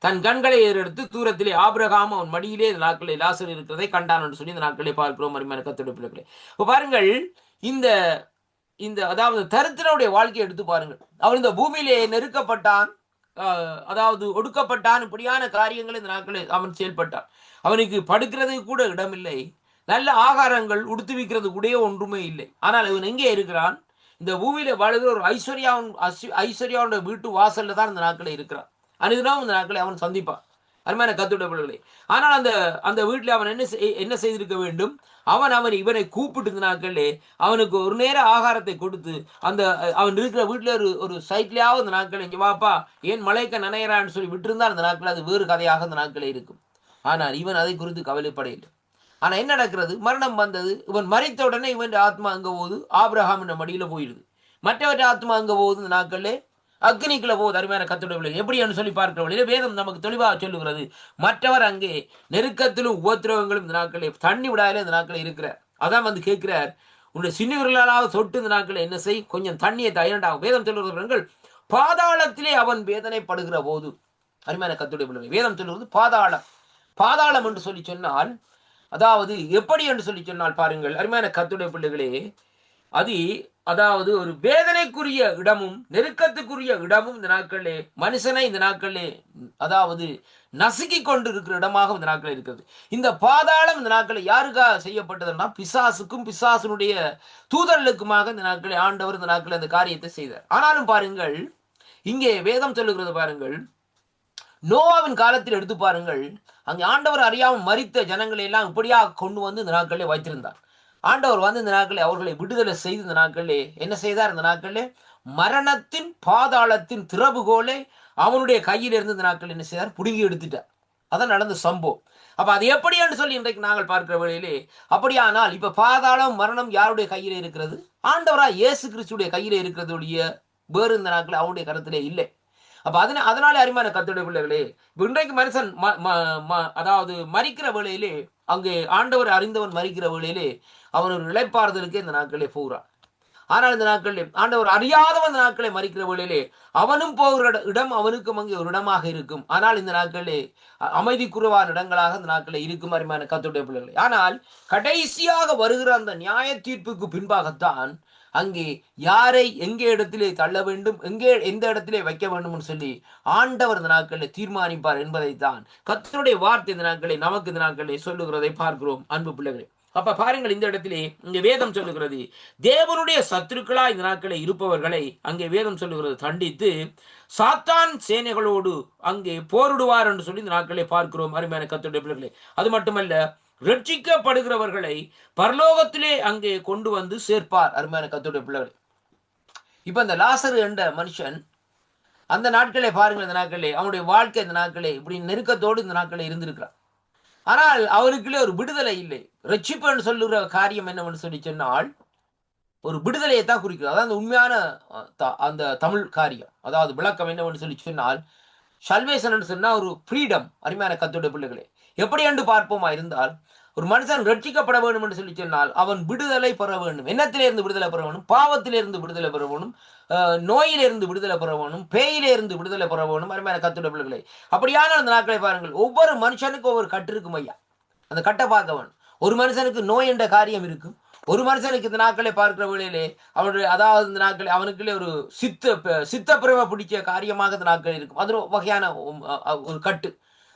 தன் கண்களை ஏறெடுத்து தூரத்திலே ஆபிரகாம் அவன் மடியிலே இந்த நாட்களே லாசர் இருக்கிறதை கண்டான் என்று சொல்லி இந்த நாட்களே பார்க்கிறோம். அருமையான கர்த்தருடைய பிள்ளைகளே, இப்போ பாருங்கள், இந்த இந்த அதாவது தரித்திரனுடைய வாழ்க்கையை எடுத்து பாருங்கள். அவன் இந்த பூமியிலே நெருக்கப்பட்டான், அதாவது ஒடுக்கப்பட்டான், இப்படியான காரியங்கள் இந்த நாட்களில் அவன் செயல்பட்டான். அவனுக்கு படுக்கிறதுக்கு கூட இடமில்லை, நல்ல ஆகாரங்கள் உடுத்துவிக்கிறது கூட ஒன்றுமே இல்லை. ஆனால் இவன் எங்கே இருக்கிறான்? இந்த பூமியில வாழ்கிற ஒரு ஐஸ்வர்யாவோட வீட்டு வாசல்ல தான் இந்த நாட்களை இருக்கிறான். அனுதினம் இந்த நாட்களை அவன் சந்திப்பான். அருமையான கர்த்தருடைய பிள்ளைகளே, ஆனால் அந்த வீட்டில் அவன் என்ன செய்திருக்க வேண்டும்? இவனை கூப்பிட்டு இந்த நாட்களிலே அவனுக்கு ஒரு நேர ஆகாரத்தை கொடுத்து அவன் இருக்கிற வீட்டில் ஒரு சைட்லயாவது இந்த நாட்கள் இங்கே வாப்பா ஏன் மலைக்க நனையறான்னு சொல்லி விட்டிருந்தால் அந்த நாட்கள் அது வேறு கதையாக இந்த நாட்களே இருக்கும். ஆனால் இவன் அதை குறித்து கவலைப்படையில்லை. ஆனா என்ன நடக்கிறது? மரணம் வந்தது. இவன் மறைத்த உடனே இவன் ஆத்மா அங்க போகுது, ஆபிரகாம் என்ற மடியில போயிடுது. மற்றவற்ற ஆத்மா அங்க போகுது, இந்த நாட்கள்ல அக்னிக்குள்ள போகுது. அருமையான கர்த்தருடைய பிள்ளைகளே, எப்படி என்று சொல்லி பார்க்கிற வழியில வேதம் நமக்கு தெளிவாக சொல்லுகிறது. மற்றவர் அங்கே நெருக்கத்திலும் உபத்திரவங்களும் இந்த நாட்களே தண்ணி விடாத இந்த நாட்களே இருக்கிறார். அதான் வந்து கேட்கிறார், உன்னுடைய சின்னவர்களால் தொட்டு இந்த நாட்களை என்ன செய், கொஞ்சம் தண்ணியை தயண்டாகும். வேதம் சொல்லுகிறவர்கள் பாதாளத்திலே அவன் வேதனைப்படுகிற போது, அருமையான கர்த்தருடைய பிள்ளைகளே, வேதம் சொல்லுவது பாதாளம் என்று சொல்லி சொன்னால், அதாவது எப்படி என்று சொல்லி சொன்னால் பாருங்கள் அருமையான கர்த்தருடைய பிள்ளைகளே, அதாவது ஒரு வேதனைக்குரிய இடமும் நெருக்கத்துக்குரிய இடமும் இந்த நாட்களிலே மனுஷனை இந்த நாட்களிலே அதாவது நசுக்கி கொண்டு இருக்கிற இடமாக இந்த நாட்களில் இருக்கிறது. இந்த பாதாளம் இந்த நாட்களில் யாருக்காக செய்யப்பட்டதுன்னா, பிசாசுக்கும் பிசாசுனுடைய தூதர்களுக்குமாக இந்த நாட்களில் ஆண்டவர் இந்த நாட்களில் அந்த காரியத்தை செய்தார். ஆனாலும் பாருங்கள், இங்கே வேதம் சொல்லுகிறது பாருங்கள், நோவாவின் காலத்தில் எடுத்து பாருங்கள், அங்கே ஆண்டவர் அறியாமல் மரித்த ஜனங்களை எல்லாம் இப்படியாக கொண்டு வந்து இந்த நாட்களிலே வைத்திருந்தார். ஆண்டவர் வந்து இந்த நாட்களில் அவர்களை விடுதலை செய்து இந்த நாட்களிலே என்ன செய்தார்? இந்த நாட்களிலே மரணத்தின் பாதாளத்தின் திறவுகோலை அவனுடைய கையில் இருந்து இந்த நாட்கள் என்ன செய்தார்? புடுங்கி எடுத்துட்டார். அதான் நடந்த சம்பவம். அப்ப அது எப்படி என்று சொல்லி இன்றைக்கு நாங்கள் பார்க்கிற வேளையிலே, அப்படியானால் இப்ப பாதாளம் மரணம் யாருடைய கையிலே இருக்கிறது? ஆண்டவராய் இயேசு கிறிஸ்துடைய கையிலே இருக்கிறதுடைய வேறு இந்த நாட்கள் அவனுடைய கருத்திலே இல்லை. அப்ப அதனால அருமையான கர்த்தருடைய பிள்ளைகளே, இன்றைக்கு மனுஷன் அதாவது மரிக்கிற வேளையிலே, அங்கே ஆண்டவர் அறிந்தவன் மரிக்கிற வேளையிலே அவன் ஒரு இளைப்பாறுதலுக்கு இந்த நாட்களே போகிறான். ஆனால் இந்த நாட்களில் ஆண்டவர் அறியாதவன் இந்த நாட்களை மரிக்கிற வேளையிலே அவனும் போகிற இடம் அவனுக்கும் அங்கே ஒரு இடமாக இருக்கும். ஆனால் இந்த நாட்களே அமைதி குறைவான இடங்களாக இந்த நாட்களே இருக்கும் அருமையான கர்த்தருடைய பிள்ளைகளே. ஆனால் கடைசியாக வருகிற அந்த நியாய தீர்ப்புக்கு பின்பாகத்தான் அங்கே யாரை எங்கே இடத்திலே தள்ள வேண்டும், எந்த இடத்திலே வைக்க வேண்டும் சொல்லி ஆண்டவர் இந்த நாட்களில் தீர்மானிப்பார் என்பதைத்தான் கர்த்தருடைய வார்த்தை இந்த நாட்களை நமக்கு இந்த நாட்களை சொல்லுகிறதை பார்க்கிறோம் அன்பு பிள்ளைகளே. அப்ப பாருங்கள், இந்த இடத்திலே இங்க வேதம் சொல்லுகிறது, தேவனுடைய சத்துருக்களா இந்த நாட்களை இருப்பவர்களை அங்கே வேதம் சொல்லுகிறது தண்டித்து சாத்தான் சேனைகளோடு அங்கே போரிடுவார் என்று சொல்லி இந்த நாட்களை பார்க்கிறோம் அருமையான கர்த்தருடைய பிள்ளைகளே. அது மட்டுமல்ல, ரட்சிக்கப்படுகிறவர்களை பரலோகத்திலே அங்கே கொண்டு வந்து சேர்ப்பார் அருமையான கர்த்தருடைய பிள்ளைகளே. இப்ப இந்த லாசரு என்ற மனுஷன் அந்த நாட்களே பாருங்கள், இந்த நாட்களே அவனுடைய வாழ்க்கை இந்த நாட்களே இப்படி நெருக்கத்தோடு இந்த நாட்களே இருந்திருக்கிறான். ஆனால் அவருக்குள்ளே ஒரு விடுதலை இல்லை. ரட்சிப்புன்னு சொல்லுகிற காரியம் என்னவென்று சொல்லி சொன்னால் ஒரு விடுதலையை தான் குறிக்கிறது. அதாவது அந்த உண்மையான அந்த தமிழ் காரியம், அதாவது விளக்கம் என்னவென்று சொல்லி சொன்னால் சல்வேஷன் சொன்னா ஒரு ஃப்ரீடம் அருமையான கர்த்தருடைய பிள்ளைகளே. எப்படி என்று பார்ப்போமா இருந்தால், ஒரு மனுஷன் ரட்சிக்கப்பட வேண்டும் என்று சொல்லி சொன்னால் அவன் விடுதலை பெற வேண்டும். என்னத்திலிருந்து விடுதலை பெற வேண்டும்? பாவத்திலிருந்து விடுதலை பெற வேண்டும், நோயிலிருந்து விடுதலை பெற வேண்டும், பேயிலிருந்து விடுதலை பெற வேண்டும். அருமையான கர்த்தருடைய பிள்ளைகளே, அப்படியான அந்த நாட்களை பாருங்கள். ஒவ்வொரு மனுஷனுக்கும் ஒவ்வொரு கட்டு இருக்கும் ஐயா. அந்த கட்டை பார்க்க வேணும். ஒரு மனுஷனுக்கு நோய் என்ற காரியம் இருக்கும். ஒரு மனுஷனுக்கு இந்த நாட்களை பார்க்கிற வேளையிலே அவனுடைய அதாவது இந்த நாட்களை அவனுக்குள்ளே ஒரு சித்தப்பிரம பிடிச்ச காரியமாக இந்த நாட்கள் இருக்கும். அது ஒரு வகையான ஒரு கட்டு.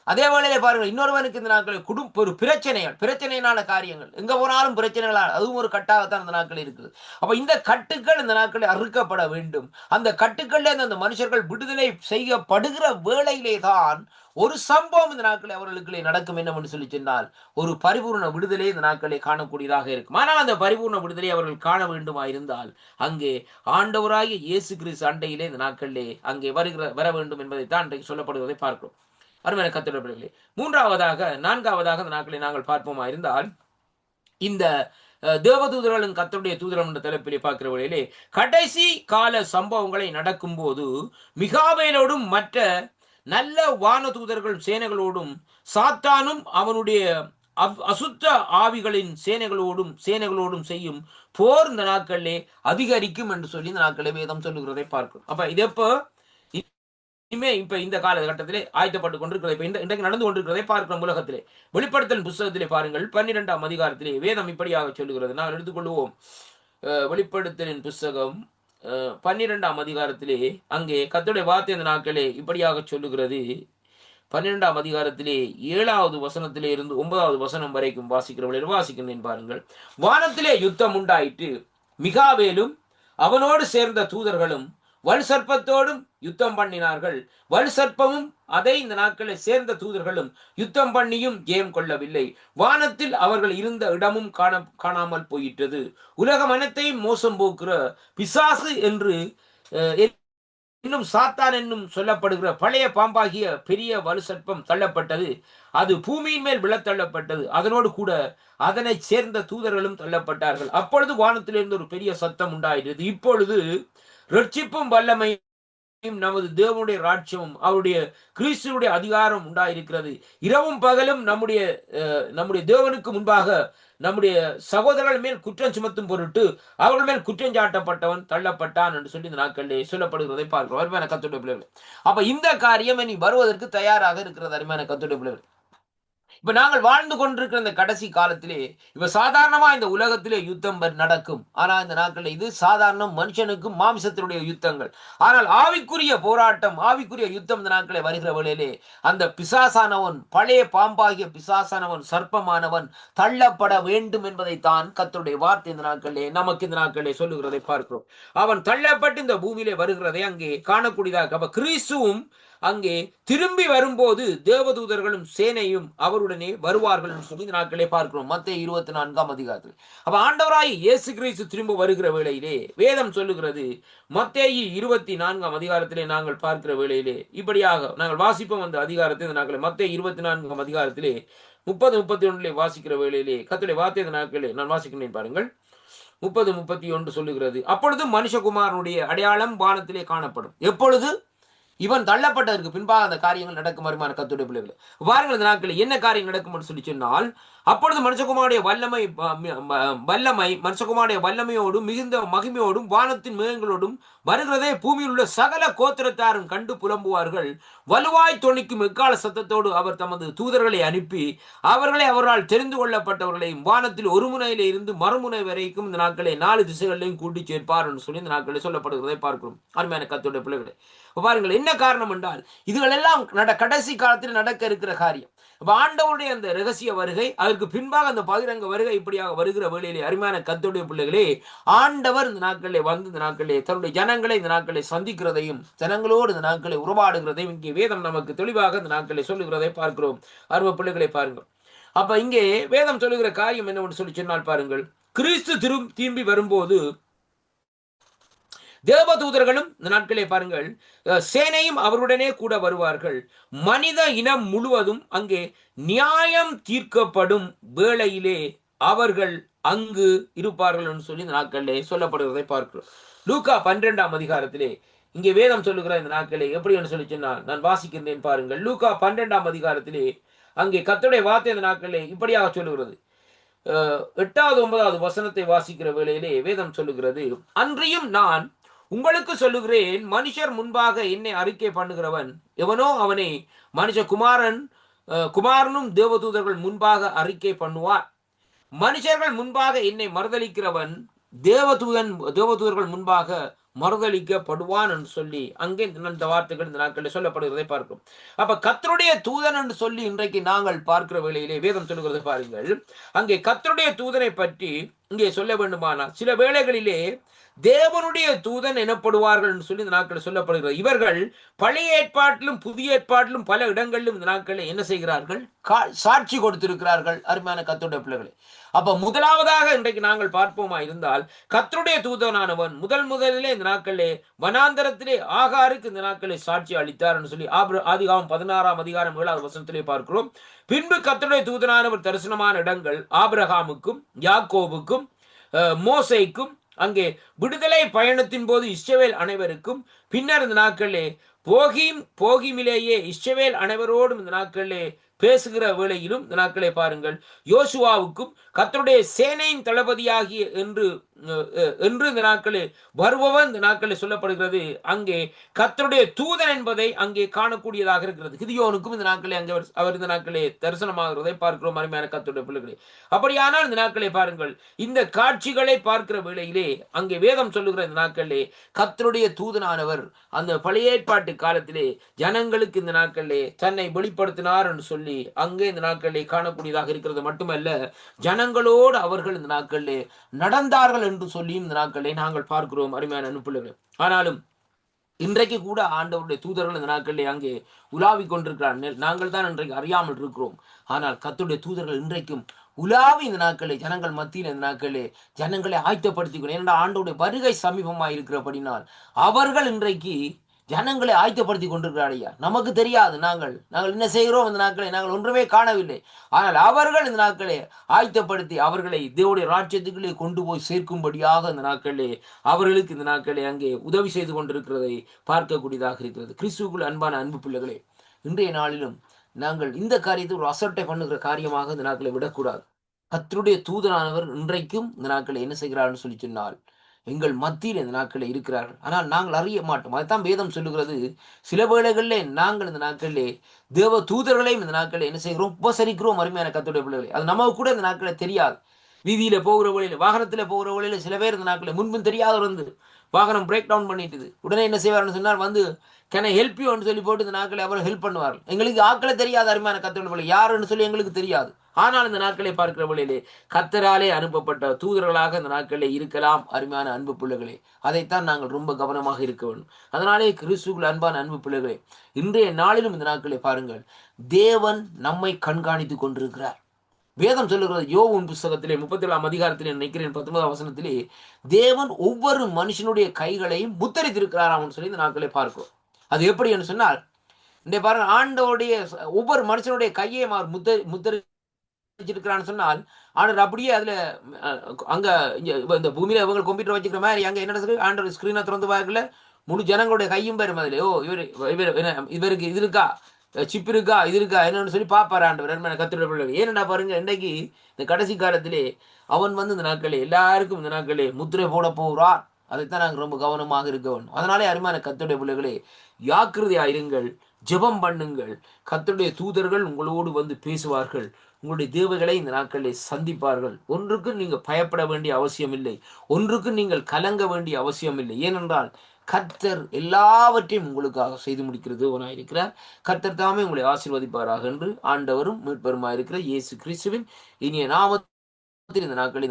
அதே வேளையிலே பாருங்கள், இன்னொருவனுக்கு இந்த நாட்களில் ஒரு பிரச்சனையினான காரியங்கள், எங்க போனாலும் பிரச்சனைகளால் அதுவும் ஒரு கட்டாகத்தான் இந்த நாட்கள் இருக்குது. அப்ப இந்த கட்டுக்கள் இந்த நாட்களில் அறுக்கப்பட வேண்டும். அந்த கட்டுக்கள் அந்த மனுஷர்கள் விடுதலை செய்யப்படுகிற வேளையிலே தான் ஒரு சம்பவம் இந்த நாட்களில் அவர்களுக்கு நடக்கும். என்னவென்று சொல்லி சொன்னால், ஒரு பரிபூர்ண விடுதலை இந்த நாட்களில் காணக்கூடியதாக இருக்கும். ஆனால் அந்த பரிபூர்ண விடுதலை அவர்கள் காண வேண்டுமா இருந்தால் அங்கே ஆண்டவராகிய இயேசு கிறிஸ்து அண்டையிலே இந்த நாட்களிலே அங்கே வர வேண்டும் என்பதைத்தான் இன்றைக்கு சொல்லப்படுவதை பார்க்கிறோம். அருமையான கர்த்தருடைய பிள்ளைகளே, நான்காவதாக அந்த நாட்களை நாங்கள் பார்ப்போமா இருந்தால், இந்த தேவதூதர்களும் கர்த்தருடைய தூதரம் என்ற தலைப்பிலே பார்க்கிற வழியிலே கடைசி கால சம்பவங்களை நடக்கும் போது மிகாவேலோடும் மற்ற நல்ல வான தூதர்கள் சேனைகளோடும் சாத்தானும் அவனுடைய அசுத்த ஆவிகளின் சேனைகளோடும் செய்யும் போர் இந்த நாட்களிலே அதிகரிக்கும் என்று சொல்லி இந்த நாட்களே வேதம் சொல்லுகிறதை பார்க்கும். அப்ப இது எப்போ இப்ப இந்த காலகட்டத்திலே ஆயத்தப்பட்டு கொண்டிருக்கிறதை இன்றைக்கு நடந்து கொண்டிருக்கிறதை பார்க்கிறோம் உலகத்திலே. வெளிப்படுத்தல் புஸ்தகத்திலே பாருங்கள், 12ஆம் அதிகாரத்திலே வேதம் இப்படியாக சொல்லுகிறது. நான் எடுத்துக்கொள்வோம் வெளிப்படுத்தலின் புஸ்தகம் 12ஆம் அதிகாரத்திலே அங்கே கர்த்தருடைய வார்த்தை அந்த நாட்களே இப்படியாக சொல்லுகிறது. 12ஆம் அதிகாரத்திலே 7வது வசனத்திலே இருந்து 9வது வசனம் வரைக்கும் வாசிக்கிறேன் பாருங்கள். வானத்திலே யுத்தம் உண்டாயிற்று, மிகாவேலும் அவனோடு சேர்ந்த தூதர்களும் வல் சர்ப்பத்தோடும் யுத்தம் பண்ணினார்கள். வல் சர்ப்பமும் அதை இந்த நாட்களில் சேர்ந்த தூதர்களும் யுத்தம் பண்ணியும் ஜெயம் கொள்ளவில்லை. வானத்தில் அவர்கள் இருந்த இடமும் காணாமல் போயிட்டது. உலகம் அனைத்தையும் மோசம் போக்குற பிசாசு என்று இன்னும் சாத்தான் என்னும் சொல்லப்படுகிற பழைய பாம்பாகிய பெரிய வலு சர்ப்பம் தள்ளப்பட்டது. அது பூமியின் மேல் விழத்தள்ளப்பட்டது. அதனோடு கூட அதனை சேர்ந்த தூதர்களும் தள்ளப்பட்டார்கள். அப்பொழுது வானத்திலிருந்து ஒரு பெரிய சத்தம் உண்டாயிற்று. இப்பொழுது ரட்சிப்பும் வல்லமையும் நமது தேவனுடைய ராஜ்யமும் அவருடைய கிறிஸ்துவுடைய அதிகாரம் உண்டாயிருக்கிறது. இரவும் பகலும் நம்முடைய தேவனுக்கு முன்பாக நம்முடைய சகோதரர்கள் மேல் குற்றம் சுமத்தும் பொருட்டு அவர்கள் மேல் குற்றம் சாட்டப்பட்டவன் தள்ளப்பட்டான் என்று சொல்லி இந்த நாட்களிலே சொல்லப்படுகிறதை பார்க்கிறோம். அருமையான கர்த்தருடைய பிள்ளைகள், அப்ப இந்த காரியம் இனி வருவதற்கு தயாராக இருக்கிறது. அருமையான கர்த்தருடைய பிள்ளைகள், இப்ப நாங்கள் வாழ்ந்து கொண்டிருக்கிற இந்த கடைசி காலத்திலே இப்ப சாதாரணமா இந்த உலகத்திலே யுத்தம் நடக்கும். ஆனா இந்த நாட்களில் இது சாதாரண மனுஷனுக்கும் மாம்சத்தினுடைய யுத்தங்கள். ஆனால் ஆவிக்குரிய போராட்டம், ஆவிக்குரிய யுத்தம் இந்த நாட்களை வருகிற வேளையிலே அந்த பிசாசானவன், பழைய பாம்பாகிய பிசாசானவன், சர்ப்பமானவன் தள்ளப்பட வேண்டும் என்பதைத்தான் கர்த்தருடைய வார்த்தை இந்த நாட்களிலே நமக்கு இந்த நாட்களிலே சொல்லுகிறதை பார்க்கிறோம். அவன் தள்ளப்பட்டு இந்த பூமியிலே வருகிறதை அங்கே காணக்கூடியதாக. அப்ப கிறிஸ்துவும் அங்கே திரும்பி வரும்போது தேவதூதர்களும் சேனையும் அவருடனே வருவார்கள் என்று சொல்லி இந்த நாட்களே பார்க்கிறோம் மத்தேயு 24ஆம் அதிகாரத்தில். அப்ப ஆண்டவராய் இயேசு கிறிஸ்து திரும்ப வருகிற வேளையிலே வேதம் சொல்லுகிறது. மத்தேயு 24ஆம் அதிகாரத்திலே நாங்கள் பார்க்கிற வேளையிலே இப்படியாக நாங்கள் வாசிப்போம். அந்த அதிகாரத்தை நாங்கள் மத்தேயு 24ஆம் அதிகாரத்திலே 30-31 வாசிக்கிற வேளையிலே கர்த்தருடைய வார்த்தை இந்த நாட்களே நான் வாசிக்கிறேன் பாருங்கள். 30-31 சொல்லுகிறது. அப்பொழுது மனுஷகுமாரனுடைய அடையாளம் வானத்திலே காணப்படும். எப்பொழுது? இவன் தள்ளப்பட்டதற்கு பின்பாக அந்த காரியங்கள் நடக்கும். வருமான கர்த்தருடைய பிள்ளைகளை பாருங்கள், இந்த நாட்களில் என்ன காரியம் நடக்கும் என்று சொல்லி சொன்னால், அப்பொழுது மனுஷகுமாருடைய வல்லமையோடும் மிகுந்த மகிமையோடும் வானத்தின் மேகங்களோடும் வருகிறதே பூமியில் உள்ள சகல கோத்திரத்தாரும் கண்டு புலம்புவார்கள். வலுவாய் தொனிக்கும் எக்கால சத்தத்தோடு அவர் தமது தூதர்களை அனுப்பி அவர்களை அவரால் தெரிந்து கொள்ளப்பட்டவர்களையும் வானத்தில் ஒரு முனையிலே இருந்து மறுமுனை வரைக்கும் இந்த நாட்களை 4 திசைகளிலையும் கூட்டி சேர்ப்பார் என்று சொல்லி இந்த நாட்களில் சொல்லப்படுகிறதை பார்க்கிறோம். அருமையான கர்த்தருடைய பிள்ளைகளை பாருங்கள், என்ன காரணம் என்றால் இதுகள் எல்லாம் கடைசி காலத்தில் நடக்க இருக்கிற காரியம். ஆண்டவருடைய அந்த ரகசிய வருகை, அதற்கு பின்பாக அந்த பகிரங்க வருகை இப்படியாக வருகிற வேளையிலே அருமையான கர்த்தருடைய பிள்ளைகளே, ஆண்டவர் இந்த நாட்களிலே வந்து இந்த நாட்களிலே தன்னுடைய ஜனங்களை இந்த நாட்களை சந்திக்கிறதையும் ஜனங்களோடு இந்த நாட்களை உறவாடுகிறதையும் இங்கே வேதம் நமக்கு தெளிவாக இந்த நாட்களை சொல்லுகிறதை பார்க்கிறோம். அருமை பிள்ளைகளை பாருங்கள். அப்ப இங்கே வேதம் சொல்லுகிற காரியம் என்னவென்று சொல்லி சொன்னால் பாருங்கள், கிறிஸ்து திரும்பி வரும்போது தேவதூதர்களும் இந்த நாட்களே பாருங்கள் சேனையும் அவருடனே கூட வருவார்கள். மனித இனம் முழுவதும் அங்கே நியாயம் தீர்க்கப்படும் வேளையிலே அவர்கள் அங்கு இருப்பார்கள் என்று சொல்லி இந்த நாட்களிலே சொல்லப்படுவதை பார்க்கிறோம். லூக்கா 12ஆம் அதிகாரத்திலே இங்கே வேதம் சொல்லுகிற இந்த நாட்களே எப்படி என்று சொல்லி சொன்னால் நான் வாசிக்கின்றேன் பாருங்கள். லூக்கா 12ஆம் அதிகாரத்திலே அங்கே கர்த்தருடைய வார்த்தை இந்த நாட்களிலே இப்படியாக சொல்லுகிறது. 8வது 9வது வசனத்தை வாசிக்கிற வேளையிலே வேதம் சொல்லுகிறது, அன்றியும் நான் உங்களுக்கு சொல்லுகிறேன், மனுஷர் முன்பாக என்னை அறிக்கை பண்ணுகிறவன் எவனோ அவனை மனுஷகுமாரன் குமாரனும் தேவதூதர்கள் முன்பாக அறிக்கை பண்ணுவார். மனுஷர்கள் முன்பாக என்னை மறுதலிக்கிறவன் தேவதூதர்கள் முன்பாக மறுதலிக்கப்படுவான் என்று சொல்லி அங்கே இந்த வார்த்தைகள் இந்த நாட்களில் சொல்லப்படுகிறதை பார்க்கிறோம். அப்ப கர்த்தருடைய தூதன் என்று சொல்லி இன்றைக்கு நாங்கள் பார்க்கிற வேளையிலே வேதம் சொல்லுகிறதை பாருங்கள். அங்கே கர்த்தருடைய தூதனை பற்றி இங்கே சொல்ல வேண்டுமானால் சில வேளைகளிலே தேவனுடைய தூதன் எனப்படுவார்கள் என்று சொல்லி இந்த நாட்களில் சொல்லப்படுகிறது. இவர்கள் பழைய ஏற்பாட்டிலும் புதிய ஏற்பாட்டிலும் பல இடங்களிலும் இந்த நாட்களில் என்ன செய்கிறார்கள்? சாட்சி கொடுத்திருக்கிறார்கள். அருமையான கர்த்தருடைய பிள்ளைகளை, அப்ப முதலாவதாக இன்றைக்கு நாங்கள் பார்ப்போமா இருந்தால், கர்த்தருடைய தூதனானவன் முதலிலே இந்த நாட்களிலே வனாந்தரத்திலே ஆகாருக்கு இந்த நாட்களில் சாட்சி அளித்தார் என்று சொல்லி ஆதிகாமம் 16ஆம் அதிகாரம் 7வது வசனத்திலே பார்க்கிறோம். பின்பு கர்த்தருடைய தூதனானவர் தரிசனமான இடங்கள் ஆபிரகாமுக்கும் யாக்கோபுக்கும் மோசேக்கும் அங்கே விடுதலை பயணத்தின் போது இஸ்ரவேல் அனைவருக்கும் பின்னர் இந்த நாட்களிலே போகிமிலேயே இஸ்ரவேல் அனைவரோடும் இந்த நாட்களிலே பேசுகிற வேளையிலும் இந்த நாட்களை பாருங்கள், யோசுவாவுக்கும் கர்த்தருடைய சேனையின் தளபதியாகிய என்று இந்த நாட்களில் வருபவன் இந்த நாட்களில் சொல்லப்படுகிறது. அங்கே கர்த்தருடைய தூதன் என்பதை அங்கே காணக்கூடியதாக இருக்கிறது. கிதியோனுக்கும் இந்த நாட்களே அங்கே அவர் இந்த நாட்களே தரிசனமாகிறதை பார்க்கிறோம். அருமையான கர்த்தருடைய பிள்ளைகளே, அப்படியானால் இந்த நாட்களை பாருங்கள், இந்த காட்சிகளை பார்க்கிற வேளையிலே அங்கே வேதம் சொல்லுகிற இந்த நாட்களிலே கர்த்தருடைய தூதனானவர் அந்த பழைய ஏற்பாட்டு காலத்திலே ஜனங்களுக்கு இந்த நாட்களிலே தன்னை வெளிப்படுத்தினார் என்று சொல்லி அங்கே இந்த நாட்களிலே காணக்கூடியதாக இருக்கிறது. மட்டுமல்ல, ஜனங்களோடு அவர்கள் இந்த நாட்களிலே நடந்தார்கள் என்று சொல்லி இந்த நாட்களை நாங்கள் பார்க்கிறோம். அருமையான அனுப்பிள்ளைகள், ஆனாலும் இன்றைக்கு கூட ஆண்டவருடைய தூதர்கள் இந்த நாட்களிலே அங்கே உலாவி கொண்டிருக்கிறார்கள். நாங்கள் தான் இன்றைக்கு அறியாமல் இருக்கிறோம். ஆனால் கர்த்தருடைய தூதர்கள் இன்றைக்கும் உலாவி இந்த நாட்களே ஜனங்கள் மத்தியில் இந்த நாட்களே ஜனங்களை ஆயத்தப்படுத்திக்கணும். ஏன்னா ஆண்டவருடைய வருகை சமீபமாக இருக்கிறபடினால் அவர்கள் இன்றைக்கு ஜனங்களை ஆயத்தப்படுத்தி கொண்டிருக்கிறார். ஐயா, நமக்கு தெரியாது, நாங்கள் என்ன செய்கிறோம் இந்த நாட்களை நாங்கள் ஒன்றுமே காணவில்லை. ஆனால் அவர்கள் இந்த நாட்களை ஆயத்தப்படுத்தி அவர்களை தேவனுடைய ராஜ்யத்துக்குள்ளே கொண்டு போய் சேர்க்கும்படியாக இந்த நாட்களே அவர்களுக்கு இந்த நாட்களே அங்கே உதவி செய்து கொண்டிருக்கிறதை பார்க்கக்கூடியதாக இருக்கிறது. கிறிஸ்துவுக்குள் அன்பான அன்பு பிள்ளைகளே, இன்றைய நாளிலும் நாங்கள் இந்த காரியத்தை ஒரு அசட்டை பண்ணுகிற காரியமாக இந்த நாட்களை விடக்கூடாது. கர்த்தருடைய தூதனானவர் இன்றைக்கும் இந்த நாட்களை என்ன செய்கிறார்னு சொல்லி சொன்னால் எங்கள் மத்தியில் இந்த நாட்களில் இருக்கிறார்கள். ஆனால் நாங்கள் அறிய மாட்டோம். அதுதான் வேதம் சொல்லுகிறது. சில வேளைகளிலே நாங்கள் இந்த நாட்களிலே தேவ தூதர்களையும் இந்த நாட்களில் என்ன செய்கிறோம்? உபசரிக்கிறோம். அருமையான கர்த்தருடைய பிள்ளைகளை, அது நமக்கு கூட இந்த நாட்களில் தெரியாது. வீதியில போகிற வழியில, வாகனத்துல போகிற வழியில சில பேர் இந்த நாட்களில் முன்பின் தெரியாதவர் வந்து வாகனம் பிரேக் டவுன் பண்ணிட்டுது. உடனே என்ன செய்வார்னு சொன்னால் வந்து கேன் ஐ ஹெல்ப் யூன்னு சொல்லி போட்டு இந்த நாட்களை அவர் ஹெல்ப் பண்ணுவார்கள். எங்களுக்கு ஆட்களை தெரியாது. அருமையான கர்த்தருடைய பிள்ளை யாருன்னு சொல்லி எங்களுக்கு தெரியாது. ஆனால் இந்த நாட்களை பார்க்கிற வழியிலே கர்த்தராலே அனுப்பப்பட்ட தூதர்களாக இந்த நாட்களில் இருக்கலாம். அருமையான அன்பு பிள்ளைகளே, அதைத்தான் நாங்கள் ரொம்ப கவனமாக இருக்க வேண்டும். அதனாலே கிறிஸ்துவுக்குள் அன்பான அன்பு பிள்ளைகளே, இன்றைய நாளிலும் இந்த நாட்களை பாருங்கள், தேவன் நம்மை கண்காணித்துக் கொண்டிருக்கிறார். வேதம் சொல்லுகிறது, யோவின் புஸ்தகத்திலே 37ஆம் அதிகாரத்திலே நினைக்கிறேன் 19ஆம் வசனத்திலே, தேவன் ஒவ்வொரு மனுஷனுடைய கைகளையும் முத்தரித்திருக்கிறாராம் சொல்லி இந்த நாட்களை பார்க்கிறோம். அது எப்படி என்று சொன்னால், இந்த பாருங்க, ஆண்டோடைய ஒவ்வொரு மனுஷனுடைய கையை அவர் முத்தரிச்சிருக்கிறான்னு சொன்னால், ஆண்டவர் அப்படியே அதுல அங்க இந்த பூமியில இவங்க கம்ப்யூட்டர் வச்சுக்கிற மாதிரி அங்க என்ன நடக்குது, ஆண்டவர் ஸ்கிரீனை திறந்து பார்க்கல முழு ஜனங்களுடைய கையும் பெறும் அதுல. ஓ, இவருக்கு இது இருக்கா, சிப் இருக்கா, இது இருக்கா என்னன்னு சொல்லி பார்ப்பாரு ஆண்டவர். கர்த்தருடைய பிள்ளைகள், ஏனென்றா பாருங்க, இன்றைக்கு இந்த கடைசி காலத்திலே அவன் வந்து இந்த நாட்களே எல்லாருக்கும் இந்த நாட்களே முத்திரை போட போகிறார். அதைத்தான் நாங்கள் ரொம்ப கவனமாக இருக்க வேண்டும். அதனாலே அருமையான கர்த்தருடைய பிள்ளைகளே, ஜாக்கிரதையா இருங்கள், ஜெபம் பண்ணுங்கள். கர்த்தருடைய தூதர்கள் உங்களோடு வந்து பேசுவார்கள். உங்களுடைய தேவைகளை இந்த நாட்களில் சந்திப்பார்கள். ஒன்றுக்கு நீங்கள் பயப்பட வேண்டிய அவசியம் இல்லை. ஒன்றுக்கு நீங்கள் கலங்க வேண்டிய அவசியம் இல்லை. ஏனென்றால் கர்த்தர் எல்லாவற்றையும் உங்களுக்காக செய்து முடிக்கிறதுவனாயிருக்கிறார். கர்த்தர் தாமே உங்களை ஆசீர்வதிப்பாராக என்று ஆண்டவரும் மீட்பருமாயிருக்கிற இயேசு கிறிஸ்துவின் இனிய நாமத்தில் இந்த நாட்களில்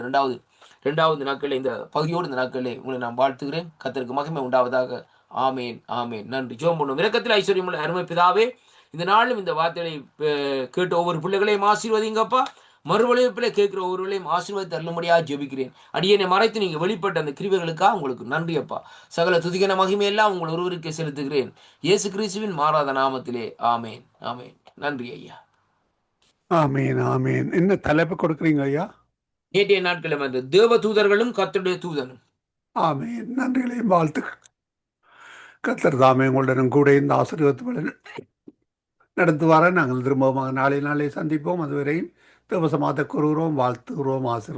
இரண்டாவது நாட்களில் இந்த பகுதியோடு இந்த நாட்களிலே உங்களை நான் வாழ்த்துகிறேன். கர்த்தருக்கு மகிமை உண்டாவதாக. ஆமேன், ஆமேன். நன்றி. ஜெபம் பண்ணுவோம். இரக்கத்தில் ஐஸ்வர்யம் உள்ள அருமை பிதாவே, இந்த நாளும் இந்த வார்த்தைகளை கேட்டு ஒவ்வொரு பிள்ளைகளையும் ஆசீர்வதிங்கப்பா. மறுவழிப்பில் கேட்கிற ஒவ்வொருவர்களையும் ஆசீர்வாதத்தை தள்ளும்படியாக ஜெபிக்கிறேன். அடியனை மறைத்து நீங்க வெளிப்பட்ட அந்த கிருபைகளுக்காக உங்களுக்கு நன்றி அப்பா. சகல துதிகன மகிமையெல்லாம் உங்கள் ஒருவருக்கே செலுத்துகிறேன், இயேசு கிறிஸ்துவின் மாறாத நாமத்திலே. ஆமேன், ஆமேன். நன்றி ஐயா. ஆமேன், ஆமேன். என்ன தலைப்பு கொடுக்குறீங்க ஐயா? நேற்றைய நாட்களில் வந்து தேவ தூதர்களும் கர்த்தருடைய தூதனும். ஆமேன். நன்றிகளையும் வாழ்த்துக்கள். கர்த்தர் தாமே உங்களுடன் கூட இந்த ஆசீர்வாதத்தை நடத்துவார. நாங்கள் திரும்பவும் நாளை சந்திப்போம். அதுவரையும் தேவசமாத்த கூறுகிறோம், வாழ்த்துகிறோம், ஆசீர்வதிக்கிறோம்.